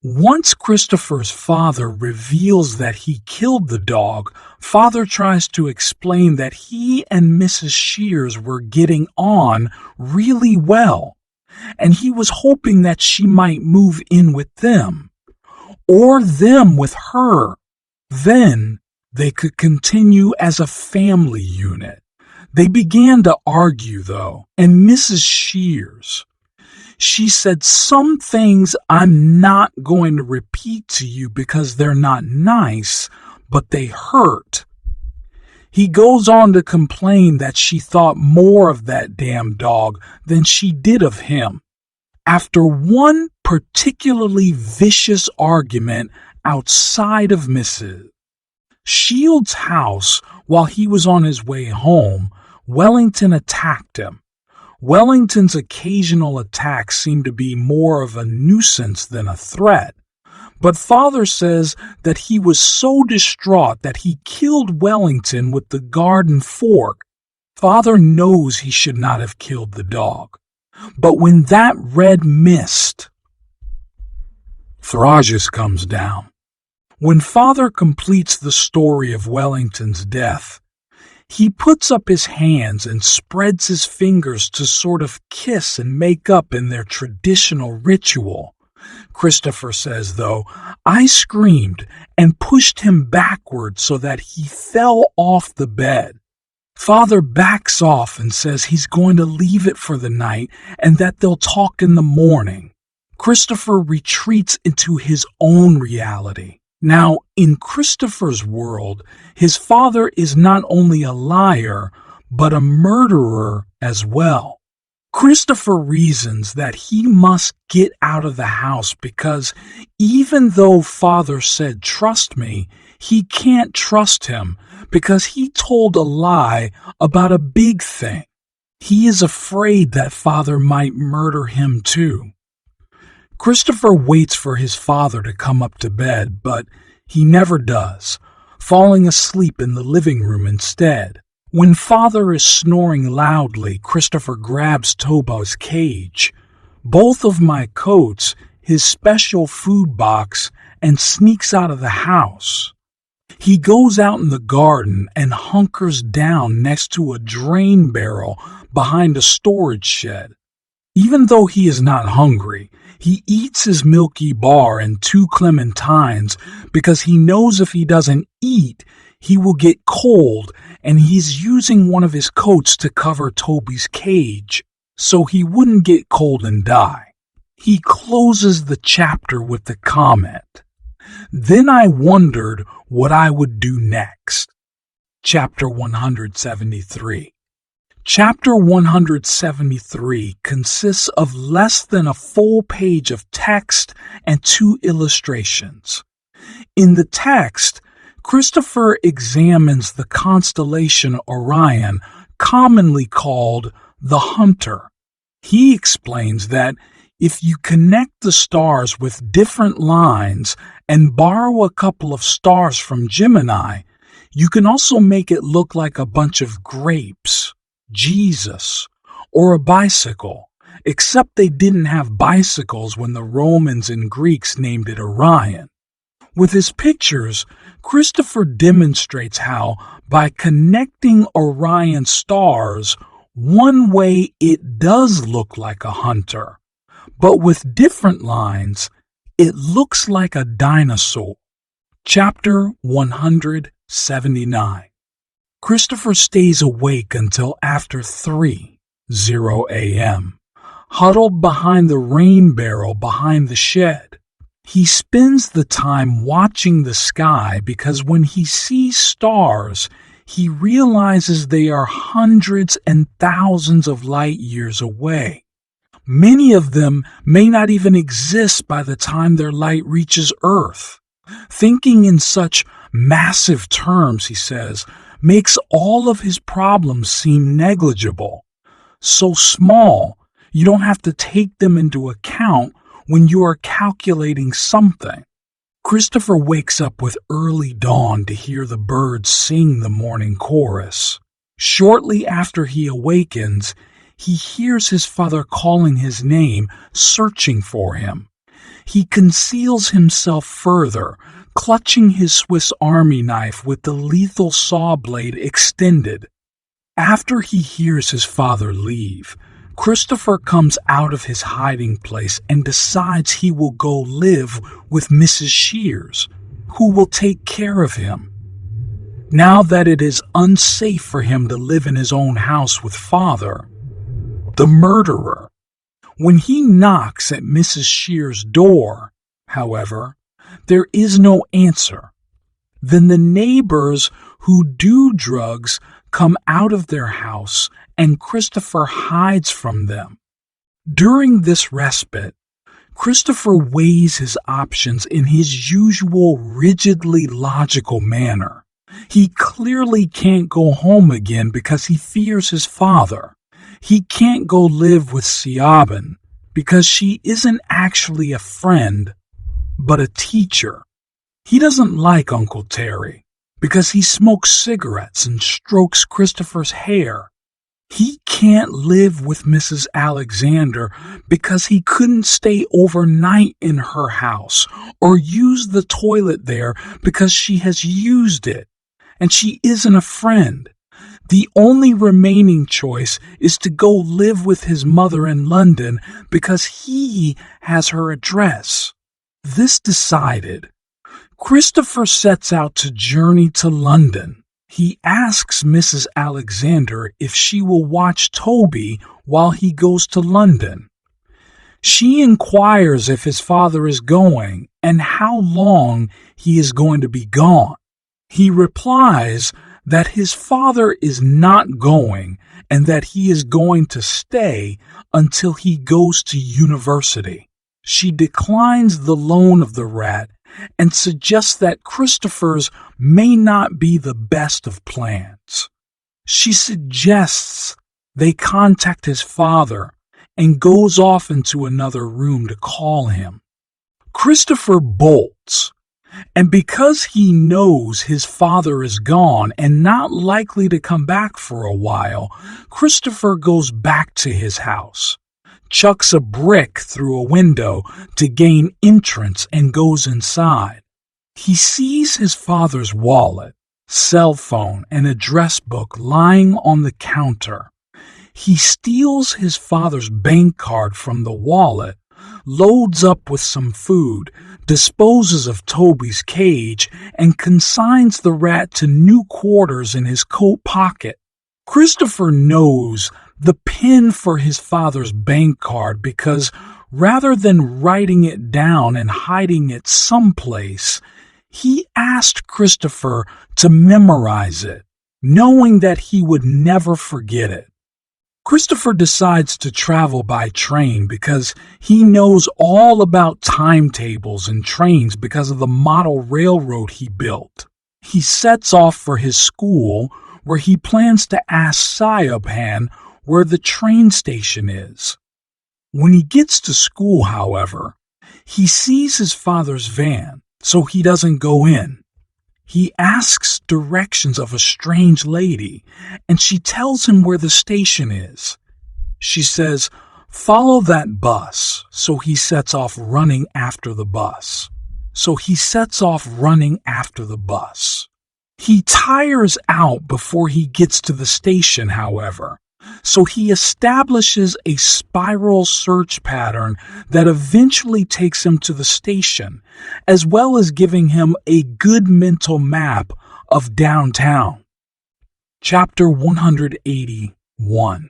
Once Christopher's father reveals that he killed the dog, Father tries to explain that he and Mrs. Shears were getting on really well, and he was hoping that she might move in with them, or them with her. Then they could continue as a family unit. They began to argue, though, and Mrs. Shears, she said, "Some things I'm not going to repeat to you because they're not nice, but they hurt." He goes on to complain that she thought more of that damn dog than she did of him. After one particularly vicious argument outside of Mrs. Shields' house while he was on his way home, Wellington attacked him. Wellington's occasional attacks seemed to be more of a nuisance than a threat, but Father says that he was so distraught that he killed Wellington with the garden fork. Father knows he should not have killed the dog, but when that red mist, Thrages comes down. When Father completes the story of Wellington's death, he puts up his hands and spreads his fingers to sort of kiss and make up in their traditional ritual. Christopher says, though, "I screamed and pushed him backward so that he fell off the bed." Father backs off and says he's going to leave it for the night and that they'll talk in the morning. Christopher retreats into his own reality. Now, in Christopher's world, his father is not only a liar, but a murderer as well. Christopher reasons that he must get out of the house because even though Father said, "Trust me," he can't trust him because he told a lie about a big thing. He is afraid that Father might murder him too. Christopher waits for his father to come up to bed, but he never does, falling asleep in the living room instead. When Father is snoring loudly, Christopher grabs Tobo's cage, both of my coats, his special food box, and sneaks out of the house. He goes out in the garden and hunkers down next to a drain barrel behind a storage shed. Even though he is not hungry, he eats his Milky Bar and 2 clementines because he knows if he doesn't eat, he will get cold, and he's using one of his coats to cover Toby's cage so he wouldn't get cold and die. He closes the chapter with the comment, "Then I wondered what I would do next." Chapter 173. Chapter 173 consists of less than a full page of text and 2 illustrations. In the text, Christopher examines the constellation Orion, commonly called the Hunter. He explains that if you connect the stars with different lines and borrow a couple of stars from Gemini, you can also make it look like a bunch of grapes, Jesus, or a bicycle, except they didn't have bicycles when the Romans and Greeks named it Orion. With his pictures, Christopher demonstrates how, by connecting Orion stars, one way it does look like a hunter, but with different lines, it looks like a dinosaur. Chapter 179. Christopher stays awake until after 3:00 a.m., huddled behind the rain barrel behind the shed. He spends the time watching the sky because when he sees stars, he realizes they are hundreds and thousands of light years away. Many of them may not even exist by the time their light reaches Earth. Thinking in such massive terms, he says, makes all of his problems seem negligible. So small, you don't have to take them into account when you are calculating something. Christopher wakes up with early dawn to hear the birds sing the morning chorus. Shortly after he awakens, he hears his father calling his name, searching for him. He conceals himself further, clutching his Swiss Army knife with the lethal saw blade extended. After he hears his father leave, Christopher comes out of his hiding place and decides he will go live with Mrs. Shears, who will take care of him. Now that it is unsafe for him to live in his own house with Father, the murderer. When he knocks at Mrs. Shears' door, however, there is no answer. Then the neighbors who do drugs come out of their house and Christopher hides from them. During this respite, Christopher weighs his options in his usual rigidly logical manner. He clearly can't go home again because he fears his father. He can't go live with Siobhan because she isn't actually a friend, but a teacher. He doesn't like Uncle Terry because he smokes cigarettes and strokes Christopher's hair. He can't live with Mrs. Alexander because he couldn't stay overnight in her house or use the toilet there because she has used it, and she isn't a friend. The only remaining choice is to go live with his mother in London because he has her address. This decided, Christopher sets out to journey to London. He asks Mrs. Alexander if she will watch Toby while he goes to London. She inquires if his father is going and how long he is going to be gone. He replies that his father is not going and that he is going to stay until he goes to university. She declines the loan of the rat and suggests that Christopher's may not be the best of plans. She suggests they contact his father and goes off into another room to call him. Christopher bolts, and because he knows his father is gone and not likely to come back for a while, Christopher goes back to his house, chucks a brick through a window to gain entrance, and goes inside. He sees his father's wallet, cell phone, and address book lying on the counter. He steals his father's bank card from the wallet, loads up with some food, disposes of Toby's cage, and consigns the rat to new quarters in his coat pocket. Christopher knows the PIN for his father's bank card because rather than writing it down and hiding it someplace, he asked Christopher to memorize it, knowing that he would never forget it. Christopher decides to travel by train because he knows all about timetables and trains because of the model railroad he built. He sets off for his school, where he plans to ask Siopan where the train station is. When he gets to school, however, he sees his father's van, so he doesn't go in. He asks directions of a strange lady, and she tells him where the station is. She says, "Follow that bus," so he sets off running after the bus. He tires out before he gets to the station, however, so he establishes a spiral search pattern that eventually takes him to the station, as well as giving him a good mental map of downtown. Chapter 181.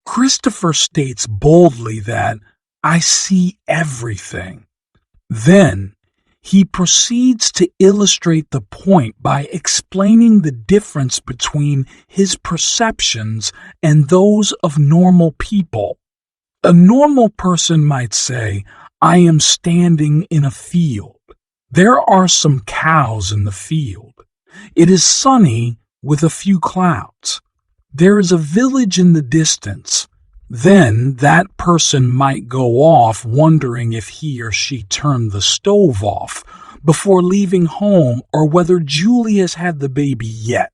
Christopher states boldly that, "I see everything." Then, he proceeds to illustrate the point by explaining the difference between his perceptions and those of normal people. A normal person might say, "I am standing in a field. There are some cows in the field. It is sunny with a few clouds. There is a village in the distance." Then that person might go off wondering if he or she turned the stove off before leaving home or whether Julius had the baby yet.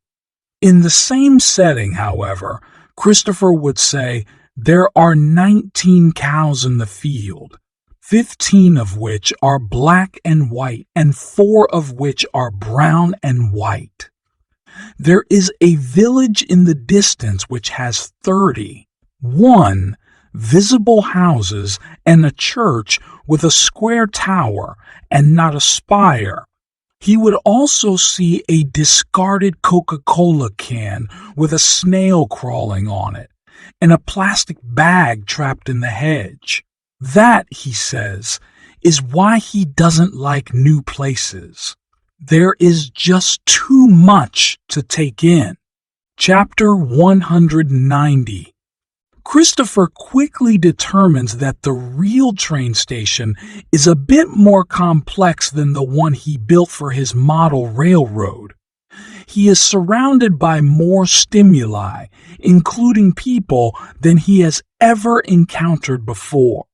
In the same setting, however, Christopher would say, "There are 19 cows in the field, 15 of which are black and white, and 4 of which are brown and white. There is a village in the distance which has 31 visible houses and a church with a square tower and not a spire." He would also see a discarded Coca-Cola can with a snail crawling on it and a plastic bag trapped in the hedge. That, he says, is why he doesn't like new places. There is just too much to take in. Chapter 190. Christopher quickly determines that the real train station is a bit more complex than the one he built for his model railroad. He is surrounded by more stimuli, including people, than he has ever encountered before.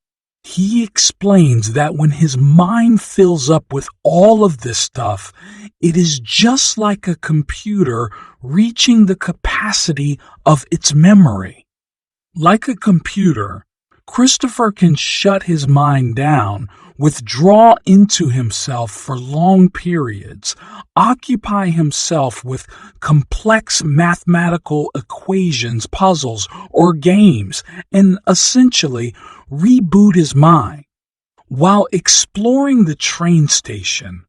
He explains that when his mind fills up with all of this stuff, it is just like a computer reaching the capacity of its memory. Like a computer, Christopher can shut his mind down, withdraw into himself for long periods, occupy himself with complex mathematical equations, puzzles, or games, and essentially reboot his mind. While exploring the train station,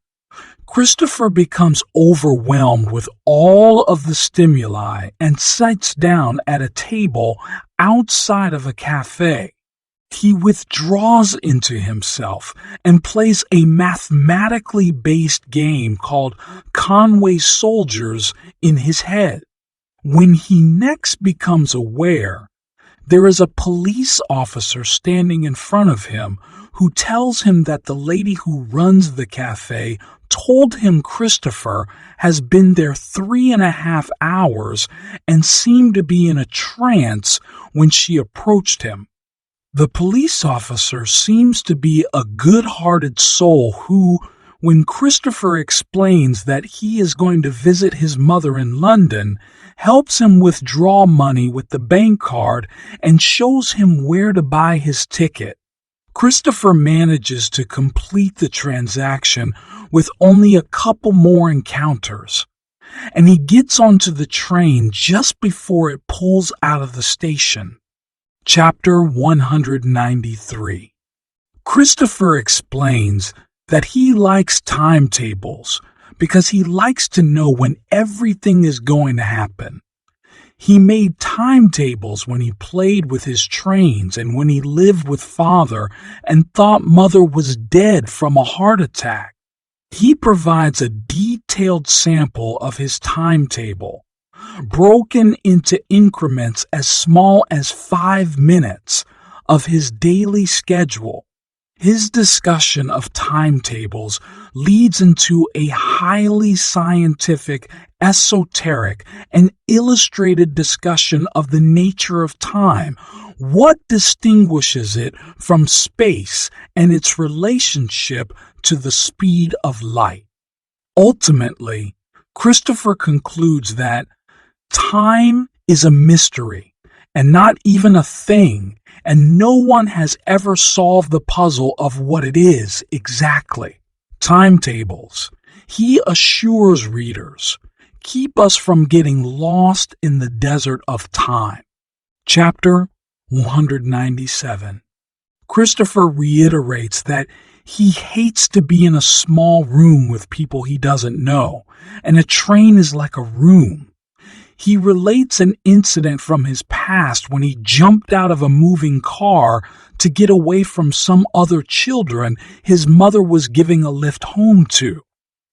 Christopher becomes overwhelmed with all of the stimuli and sits down at a table outside of a cafe. He withdraws into himself and plays a mathematically based game called Conway Soldiers in his head. When he next becomes aware, there is a police officer standing in front of him who tells him that the lady who runs the cafe told him Christopher has been there 3.5 hours and seemed to be in a trance when she approached him. The police officer seems to be a good-hearted soul who, when Christopher explains that he is going to visit his mother in London, helps him withdraw money with the bank card and shows him where to buy his ticket. Christopher manages to complete the transaction with only a couple more encounters, and he gets onto the train just before it pulls out of the station. Chapter 193. Christopher explains that he likes timetables because he likes to know when everything is going to happen. He made timetables when he played with his trains and when he lived with Father and thought Mother was dead from a heart attack. He provides a detailed sample of his timetable, broken into increments as small as 5 minutes of his daily schedule. His discussion of timetables leads into a highly scientific, esoteric, and illustrated discussion of the nature of time, what distinguishes it from space and its relationship to the speed of light. Ultimately, Christopher concludes that time is a mystery and not even a thing, and no one has ever solved the puzzle of what it is exactly. Timetables, he assures readers, keep us from getting lost in the desert of time. Chapter 197. Christopher reiterates that he hates to be in a small room with people he doesn't know, and a train is like a room. He relates an incident from his past when he jumped out of a moving car to get away from some other children his mother was giving a lift home to.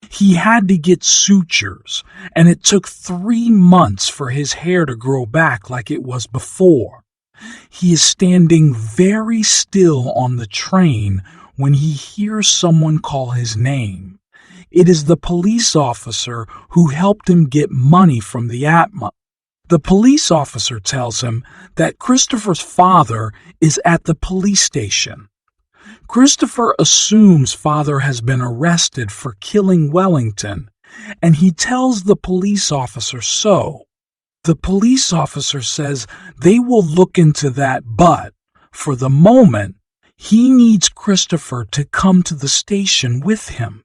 He had to get sutures, and it took 3 months for his hair to grow back like it was before. He is standing very still on the train when he hears someone call his name. It is the police officer who helped him get money from the ATMA. The police officer tells him that Christopher's father is at the police station. Christopher assumes Father has been arrested for killing Wellington, and he tells the police officer so. The police officer says they will look into that, but, for the moment, he needs Christopher to come to the station with him.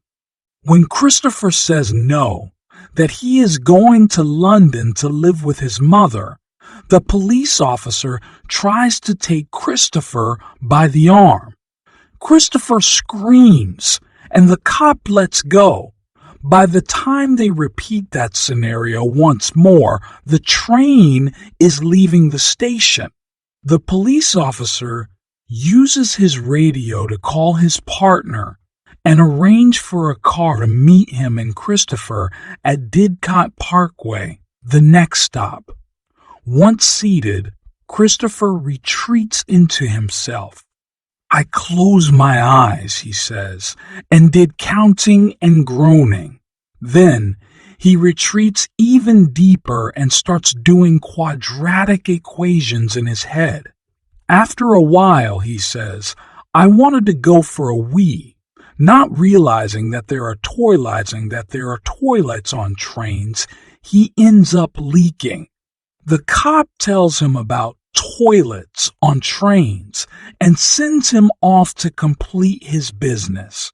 When Christopher says no, that he is going to London to live with his mother, the police officer tries to take Christopher by the arm. Christopher screams, and the cop lets go. By the time they repeat that scenario once more, the train is leaving the station. The police officer uses his radio to call his partner and arrange for a car to meet him and Christopher at Didcot Parkway, the next stop. Once seated, Christopher retreats into himself. I closed my eyes, he says, and did counting and groaning. Then he retreats even deeper and starts doing quadratic equations in his head. After a while, he says, I wanted to go for a wee, not realizing that there are toilets on trains. He ends up leaking. The cop tells him about toilets on trains and sends him off to complete his business.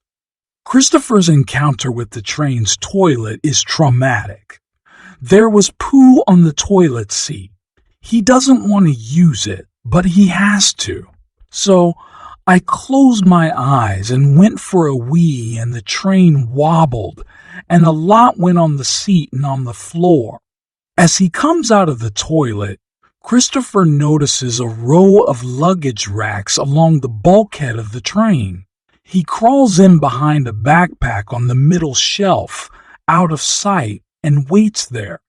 Christopher's encounter with the train's toilet is traumatic. There was poo on the toilet seat. He doesn't want to use it, but he has to. So I closed my eyes and went for a wee, and the train wobbled, and a lot went on the seat and on the floor. As he comes out of the toilet, Christopher notices a row of luggage racks along the bulkhead of the train. He crawls in behind a backpack on the middle shelf, out of sight, and waits there.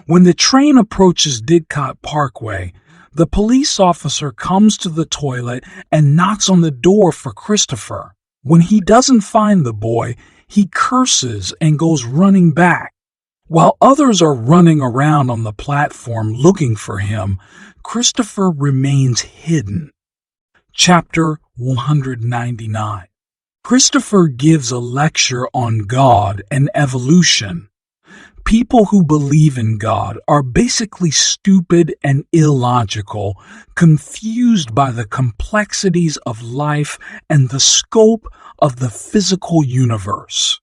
When the train approaches Didcot Parkway, the police officer comes to the toilet and knocks on the door for Christopher. When he doesn't find the boy, he curses and goes running back. While others are running around on the platform looking for him, Christopher remains hidden. Chapter 199. Christopher gives a lecture on God and evolution. People who believe in God are basically stupid and illogical, confused by the complexities of life and the scope of the physical universe.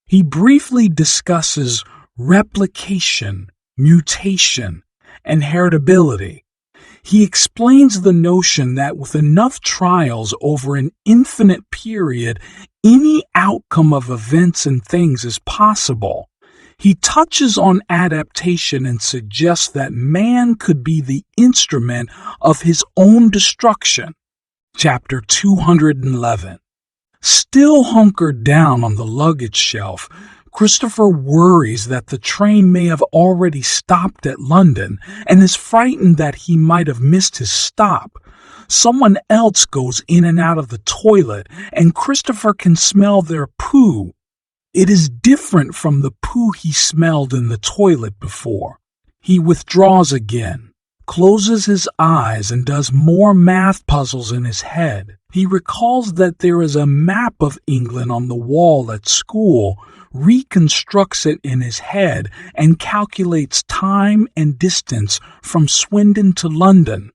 He briefly discusses replication, mutation, and heritability. He explains the notion that with enough trials over an infinite period, any outcome of events and things is possible. He touches on adaptation and suggests that man could be the instrument of his own destruction. Chapter 211. Still hunkered down on the luggage shelf, Christopher worries that the train may have already stopped at London and is frightened that he might have missed his stop. Someone else goes in and out of the toilet, and Christopher can smell their poo. It is different from the poo he smelled in the toilet before. He withdraws again, closes his eyes, and does more math puzzles in his head. He recalls that there is a map of England on the wall at school, reconstructs it in his head, and calculates time and distance from Swindon to London.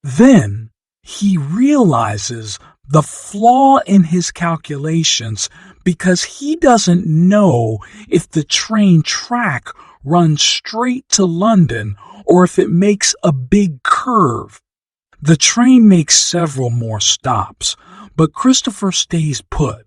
Then he realizes the flaw in his calculations because he doesn't know if the train track runs straight to London or if it makes a big curve. The train makes several more stops, but Christopher stays put.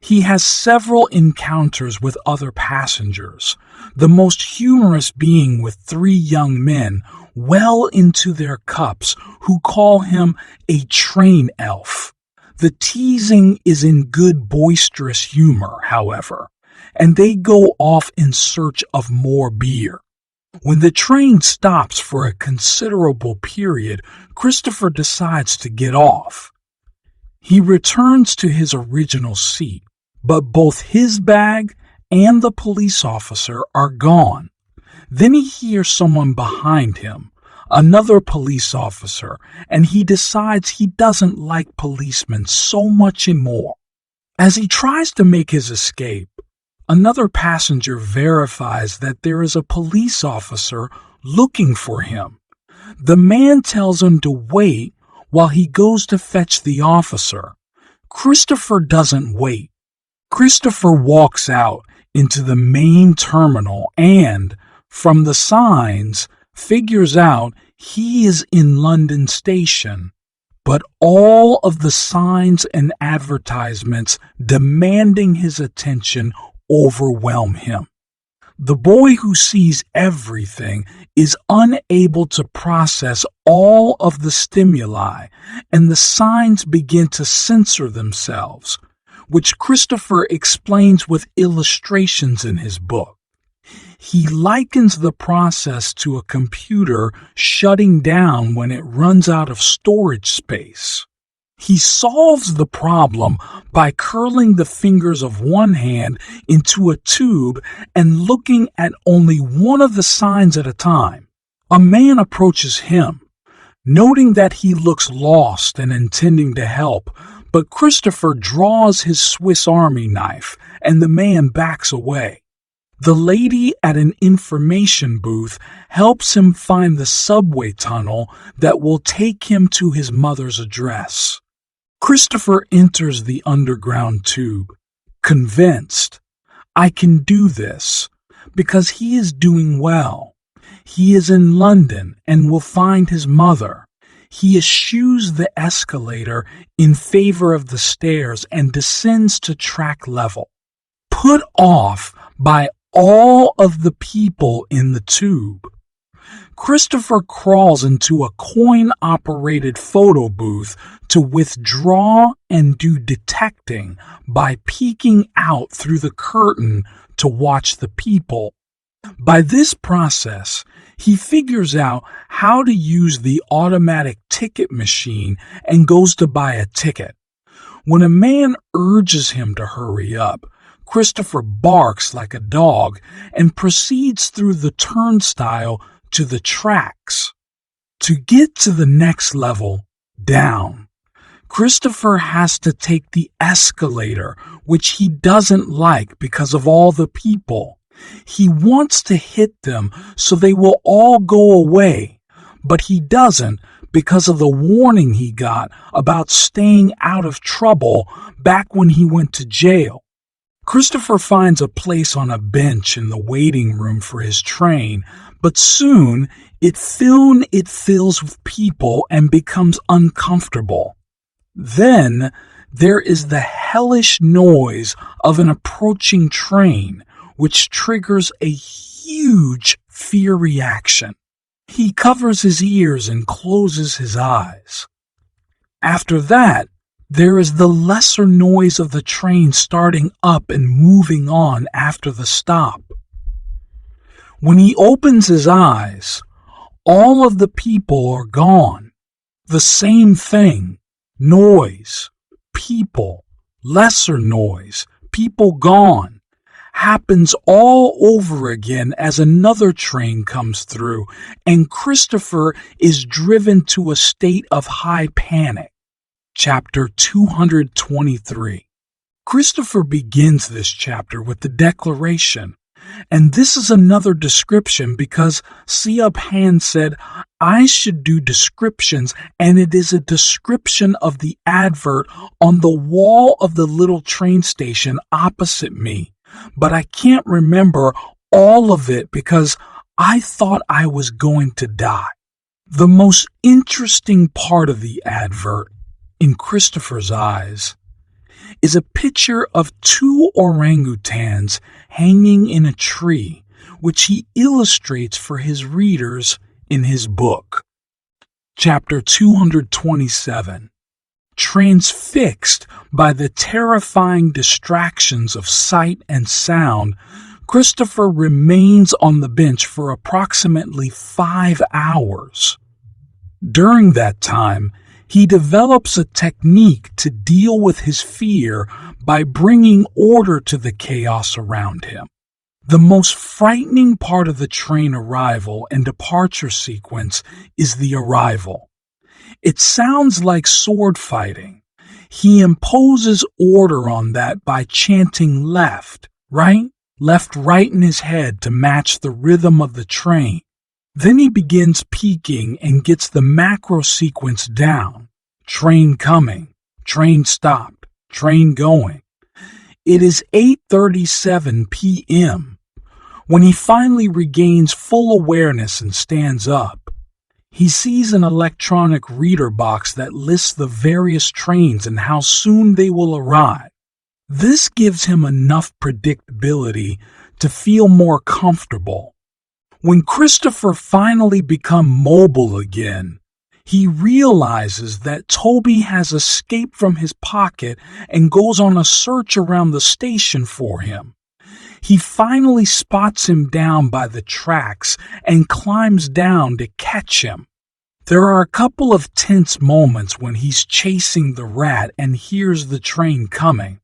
He has several encounters with other passengers, the most humorous being with 3 young men well into their cups who call him a train elf. The teasing is in good boisterous humor, however, and they go off in search of more beer. When the train stops for a considerable period, Christopher decides to get off. He returns to his original seat, but both his bag and the police officer are gone. Then he hears someone behind him, another police officer, and he decides he doesn't like policemen so much anymore. As he tries to make his escape, another passenger verifies that there is a police officer looking for him. The man tells him to wait while he goes to fetch the officer. Christopher doesn't wait. Christopher walks out into the main terminal and, from the signs, figures out he is in London Station. But all of the signs and advertisements demanding his attention overwhelm him. The boy who sees everything is unable to process all of the stimuli, and the signs begin to censor themselves, which Christopher explains with illustrations in his book. He likens the process to a computer shutting down when it runs out of storage space. He solves the problem by curling the fingers of one hand into a tube and looking at only one of the signs at a time. A man approaches him, noting that he looks lost and intending to help, but Christopher draws his Swiss Army knife and the man backs away. The lady at an information booth helps him find the subway tunnel that will take him to his mother's address. Christopher enters the underground tube, convinced, I can do this, because he is doing well. He is in London and will find his mother. He eschews the escalator in favor of the stairs and descends to track level. Put off by all of the people in the tube, Christopher crawls into a coin-operated photo booth to withdraw and do detecting by peeking out through the curtain to watch the people. By this process, he figures out how to use the automatic ticket machine and goes to buy a ticket. When a man urges him to hurry up, Christopher barks like a dog and proceeds through the turnstile to the tracks. To get to the next level, down, Christopher has to take the escalator, which he doesn't like because of all the people. He wants to hit them so they will all go away, but he doesn't because of the warning he got about staying out of trouble back when he went to jail. Christopher finds a place on a bench in the waiting room for his train, but soon it fills with people and becomes uncomfortable. Then there is the hellish noise of an approaching train, which triggers a huge fear reaction. He covers his ears and closes his eyes. After that, there is the lesser noise of the train starting up and moving on after the stop. When he opens his eyes, all of the people are gone. The same thing, noise, people, lesser noise, people gone, happens all over again as another train comes through, and Christopher is driven to a state of high panic. Chapter 223. Christopher begins this chapter with the declaration, and this is another description because C.Up. said, I should do descriptions, and it is a description of the advert on the wall of the little train station opposite me. But I can't remember all of it because I thought I was going to die. The most interesting part of the advert, in Christopher's eyes, is a picture of two orangutans hanging in a tree, which he illustrates for his readers in his book. Chapter 227. Transfixed by the terrifying distractions of sight and sound, Christopher remains on the bench for approximately 5 hours. During that time, he develops a technique to deal with his fear by bringing order to the chaos around him. The most frightening part of the train arrival and departure sequence is the arrival. It sounds like sword fighting. He imposes order on that by chanting left, right in his head to match the rhythm of the train. Then he begins peaking and gets the macro sequence down. Train coming, train stopped, train going. It is 8:37 p.m. when he finally regains full awareness and stands up. He sees an electronic reader box that lists the various trains and how soon they will arrive. This gives him enough predictability to feel more comfortable. When Christopher finally becomes mobile again, he realizes that Toby has escaped from his pocket and goes on a search around the station for him. He finally spots him down by the tracks and climbs down to catch him. There are a couple of tense moments when he's chasing the rat and hears the train coming.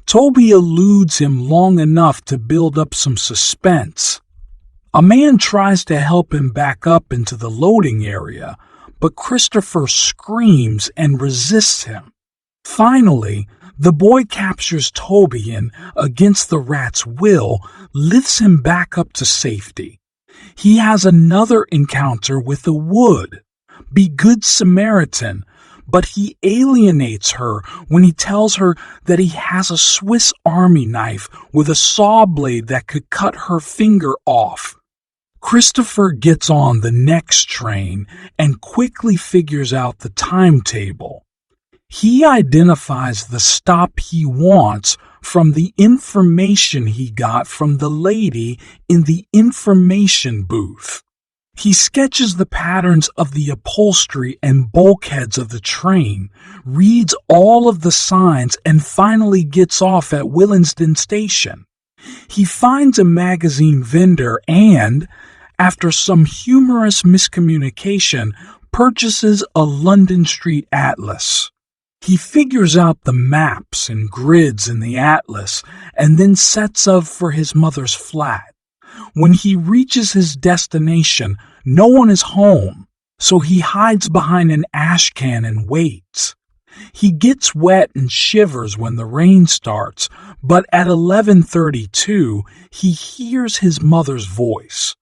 Toby eludes him long enough to build up some suspense. A man tries to help him back up into the loading area, but Christopher screams and resists him. Finally, the boy captures Toby and, against the rat's will, lifts him back up to safety. He has another encounter with the wood, Be Good Samaritan, but he alienates her when he tells her that he has a Swiss Army knife with a saw blade that could cut her finger off. Christopher gets on the next train and quickly figures out the timetable. He identifies the stop he wants from the information he got from the lady in the information booth. He sketches the patterns of the upholstery and bulkheads of the train, reads all of the signs, and finally gets off at Willesden Station. He finds a magazine vendor and, after some humorous miscommunication, purchases a London Street atlas. He figures out the maps and grids in the atlas and then sets off for his mother's flat. When he reaches his destination, no one is home, so he hides behind an ash can and waits. He gets wet and shivers when the rain starts, but at 11:32, he hears his mother's voice.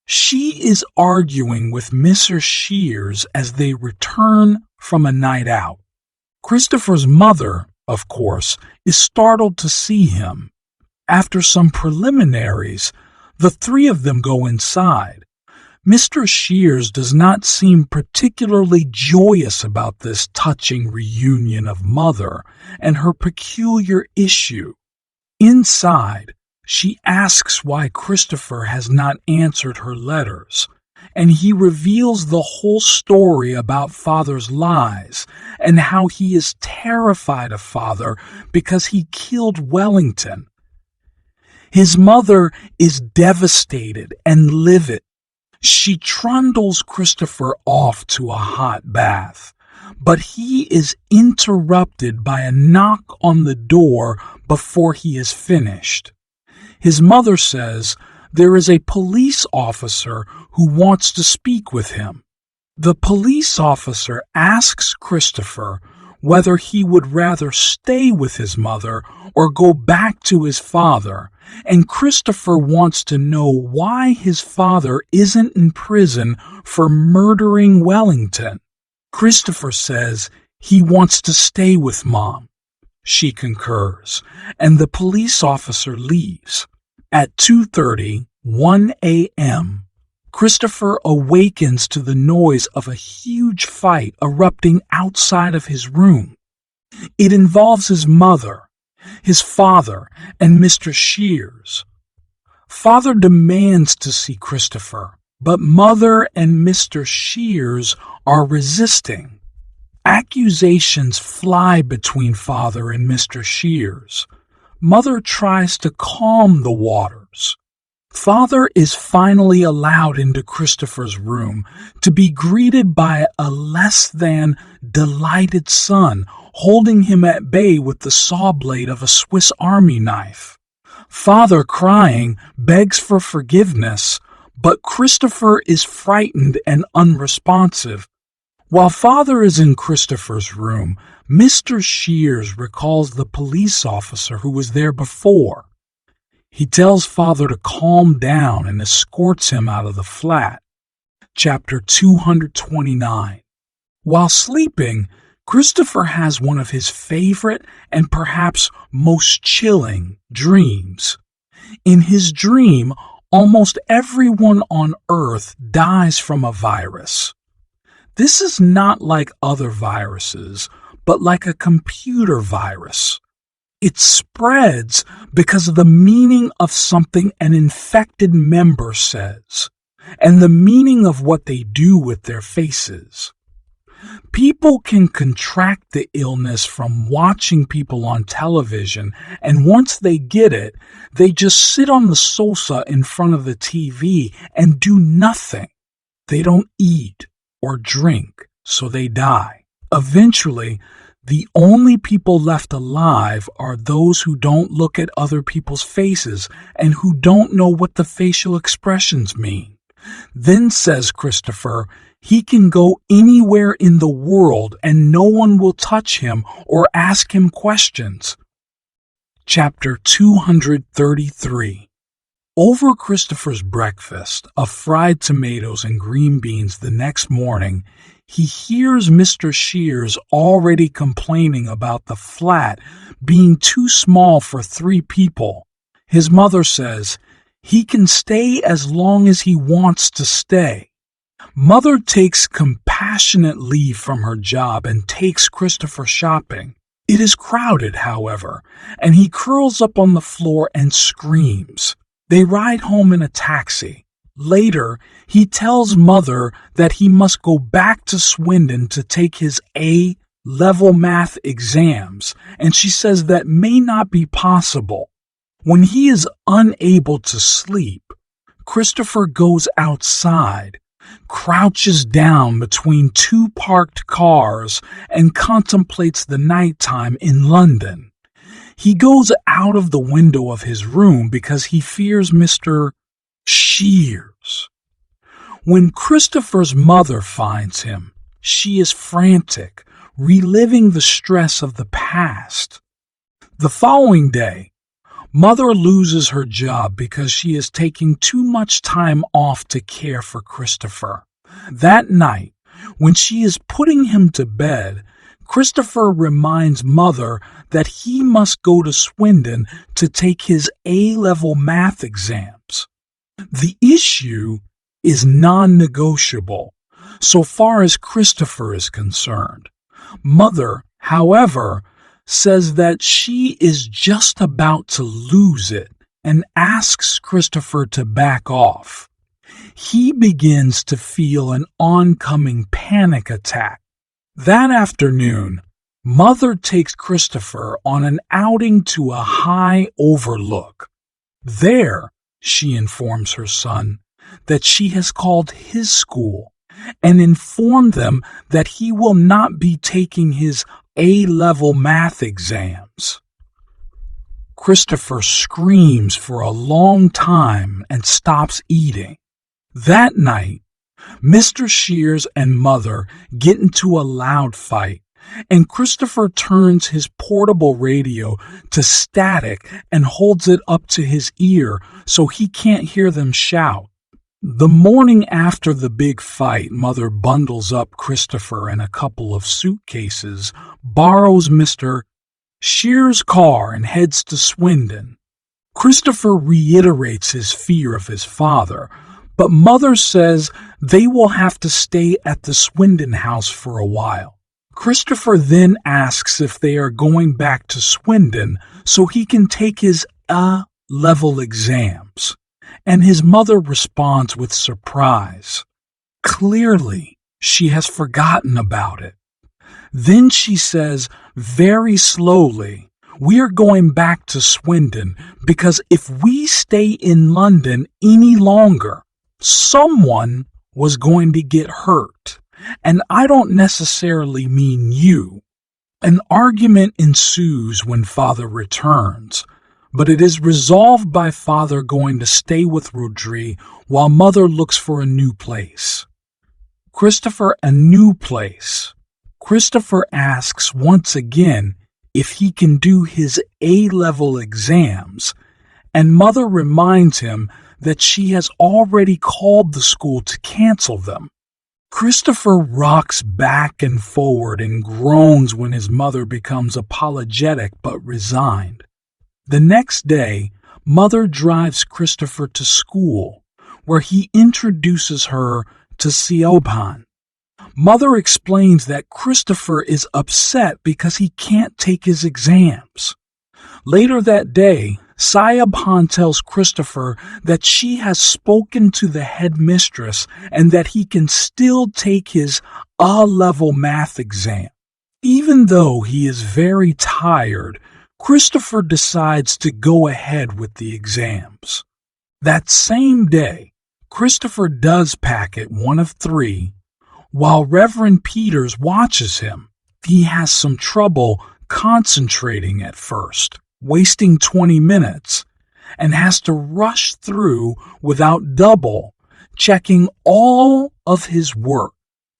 She is arguing with Mr. Shears as they return from a night out. Christopher's mother, of course, is startled to see him. After some preliminaries, the three of them go inside. Mr. Shears does not seem particularly joyous about this touching reunion of mother and her peculiar issue. Inside, she asks why Christopher has not answered her letters, and he reveals the whole story about Father's lies and how he is terrified of Father because he killed Wellington. His mother is devastated and livid. She trundles Christopher off to a hot bath, but he is interrupted by a knock on the door before he is finished. His mother says there is a police officer who wants to speak with him. The police officer asks Christopher whether he would rather stay with his mother or go back to his father, and Christopher wants to know why his father isn't in prison for murdering Wellington. Christopher says he wants to stay with Mom. She concurs, and the police officer leaves. At 2:31 a.m., Christopher awakens to the noise of a huge fight erupting outside of his room. It involves his mother, his father, and Mr. Shears. Father demands to see Christopher, but Mother and Mr. Shears are resisting. Accusations fly between Father and Mr. Shears. Mother tries to calm the waters. Father is finally allowed into Christopher's room to be greeted by a less than delighted son holding him at bay with the saw blade of a Swiss Army knife. Father, crying, begs for forgiveness, but Christopher is frightened and unresponsive. While Father is in Christopher's room, Mr. Shears recalls the police officer who was there before. He tells Father to calm down and escorts him out of the flat. Chapter 229. While sleeping, Christopher has one of his favorite and perhaps most chilling dreams. In his dream, almost everyone on Earth dies from a virus. This is not like other viruses, but like a computer virus. It spreads because of the meaning of something an infected member says, and the meaning of what they do with their faces. People can contract the illness from watching people on television, and once they get it, they just sit on the sofa in front of the TV and do nothing. They don't eat or drink, so they die. Eventually, the only people left alive are those who don't look at other people's faces and who don't know what the facial expressions mean. Then, says Christopher, he can go anywhere in the world and no one will touch him or ask him questions. Chapter 233. Over Christopher's breakfast of fried tomatoes and green beans the next morning, he hears Mr. Shears already complaining about the flat being too small for 3 people. His mother says he can stay as long as he wants to stay. Mother takes compassionate leave from her job and takes Christopher shopping. It is crowded, however, and he curls up on the floor and screams. They ride home in a taxi. Later, he tells Mother that he must go back to Swindon to take his A-level math exams, and she says that may not be possible. When he is unable to sleep, Christopher goes outside, crouches down between two parked cars, and contemplates the nighttime in London. He goes out of the window of his room because he fears Mr. Shears. When Christopher's mother finds him, she is frantic, reliving the stress of the past. The following day, Mother loses her job because she is taking too much time off to care for Christopher. That night, when she is putting him to bed, Christopher reminds Mother that he must go to Swindon to take his A-level math exams. The issue is non-negotiable, so far as Christopher is concerned. Mother, however, says that she is just about to lose it and asks Christopher to back off. He begins to feel an oncoming panic attack. That afternoon, Mother takes Christopher on an outing to a high overlook. There, she informs her son that she has called his school and informed them that he will not be taking his A-level math exams. Christopher screams for a long time and stops eating. That night, Mr. Shears and Mother get into a loud fight, and Christopher turns his portable radio to static and holds it up to his ear so he can't hear them shout. The morning after the big fight, Mother bundles up Christopher in a couple of suitcases, borrows Mr. Shears' car, and heads to Swindon. Christopher reiterates his fear of his father, but Mother says they will have to stay at the Swindon house for a while. Christopher then asks if they are going back to Swindon so he can take his A-level exams, and his mother responds with surprise. Clearly, she has forgotten about it. Then she says very slowly, "We are going back to Swindon because if we stay in London any longer, someone was going to get hurt, and I don't necessarily mean you." An argument ensues when Father returns, but it is resolved by Father going to stay with Rodri while Mother looks for a new place. Christopher, a new place. Christopher asks once again if he can do his A-level exams, and Mother reminds him that she has already called the school to cancel them. Christopher rocks back and forward and groans when his mother becomes apologetic but resigned. The next day, Mother drives Christopher to school, where he introduces her to Siobhan. Mother explains that Christopher is upset because he can't take his exams. Later that day, Siobhan tells Christopher that she has spoken to the headmistress and that he can still take his A-level math exam. Even though he is very tired, Christopher decides to go ahead with the exams. That same day, Christopher does packet one of 3, while Reverend Peters watches him. He has some trouble concentrating at first, wasting 20 minutes, and has to rush through without double checking all of his work.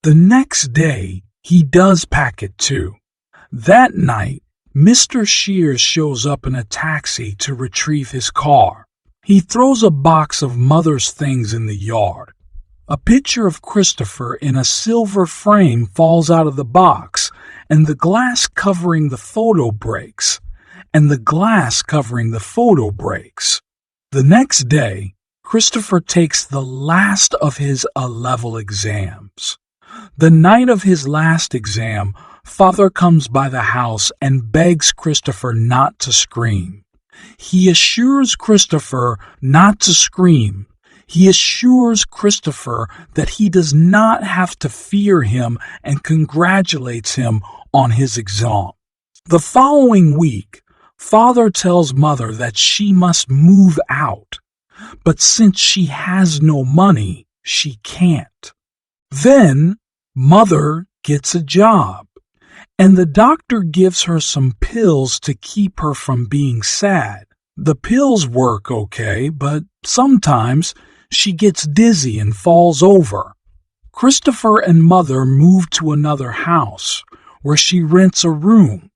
The next day, he does packet 2. That night, Mr. Shears shows up in a taxi to retrieve his car. He throws a box of Mother's things in the yard. A picture of Christopher in a silver frame falls out of the box, and the glass covering the photo breaks. The next day, Christopher takes the last of his A-level exams. The night of his last exam, Father comes by the house and begs Christopher not to scream. He assures Christopher not to scream. He assures Christopher that he does not have to fear him and congratulates him on his exam. The following week, Father tells Mother that she must move out, but since she has no money, she can't. Then Mother gets a job, and the doctor gives her some pills to keep her from being sad. The pills work okay, but sometimes she gets dizzy and falls over. Christopher and Mother move to another house, where she rents a room.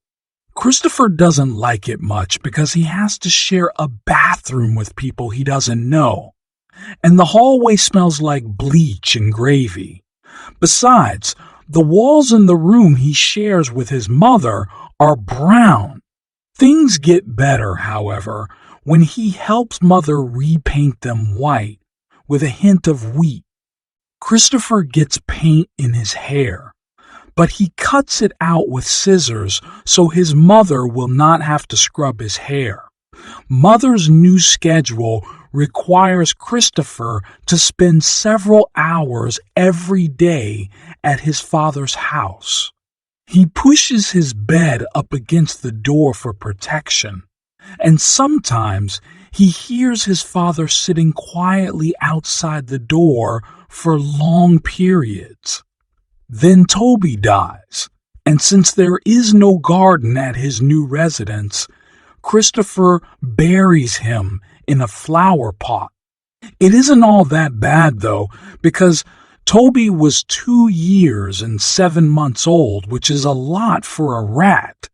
Christopher doesn't like it much because he has to share a bathroom with people he doesn't know, and the hallway smells like bleach and gravy. Besides, the walls in the room he shares with his mother are brown. Things get better, however, when he helps Mother repaint them white with a hint of wheat. Christopher gets paint in his hair, but he cuts it out with scissors so his mother will not have to scrub his hair. Mother's new schedule requires Christopher to spend several hours every day at his father's house. He pushes his bed up against the door for protection, and sometimes he hears his father sitting quietly outside the door for long periods. Then Toby dies, and since there is no garden at his new residence, Christopher buries him in a flower pot. It isn't all that bad, though, because Toby was 2 years and 7 months old, which is a lot for a rat.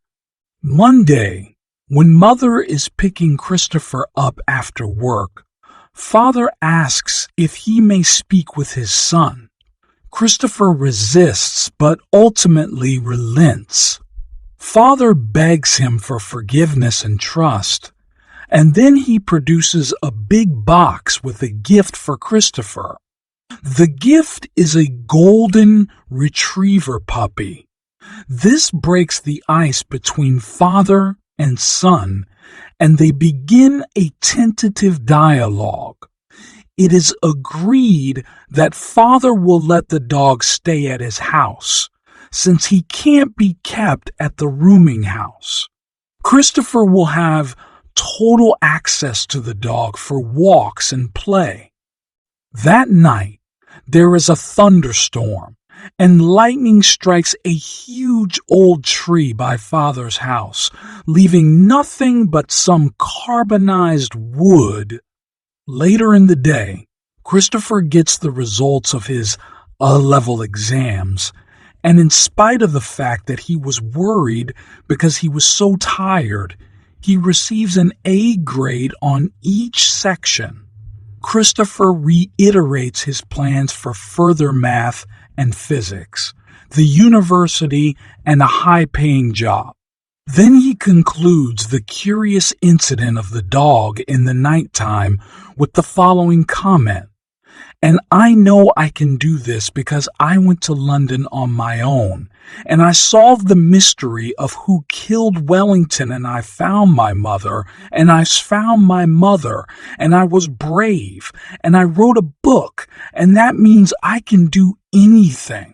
One day, when Mother is picking Christopher up after work, Father asks if he may speak with his son. Christopher resists, but ultimately relents. Father begs him for forgiveness and trust, and then he produces a big box with a gift for Christopher. The gift is a golden retriever puppy. This breaks the ice between father and son, and they begin a tentative dialogue. It is agreed that Father will let the dog stay at his house, since he can't be kept at the rooming house. Christopher will have total access to the dog for walks and play. That night, there is a thunderstorm, and lightning strikes a huge old tree by Father's house, leaving nothing but some carbonized wood. Later in the day, Christopher gets the results of his A-level exams, and in spite of the fact that he was worried because he was so tired, he receives an A grade on each section. Christopher reiterates his plans for further math and physics, the university, and a high-paying job. Then he concludes the curious incident of the dog in the nighttime with the following comment: "And I know I can do this because I went to London on my own, and I solved the mystery of who killed Wellington, and I found my mother, and I found my mother, and I was brave, and I wrote a book, and that means I can do anything."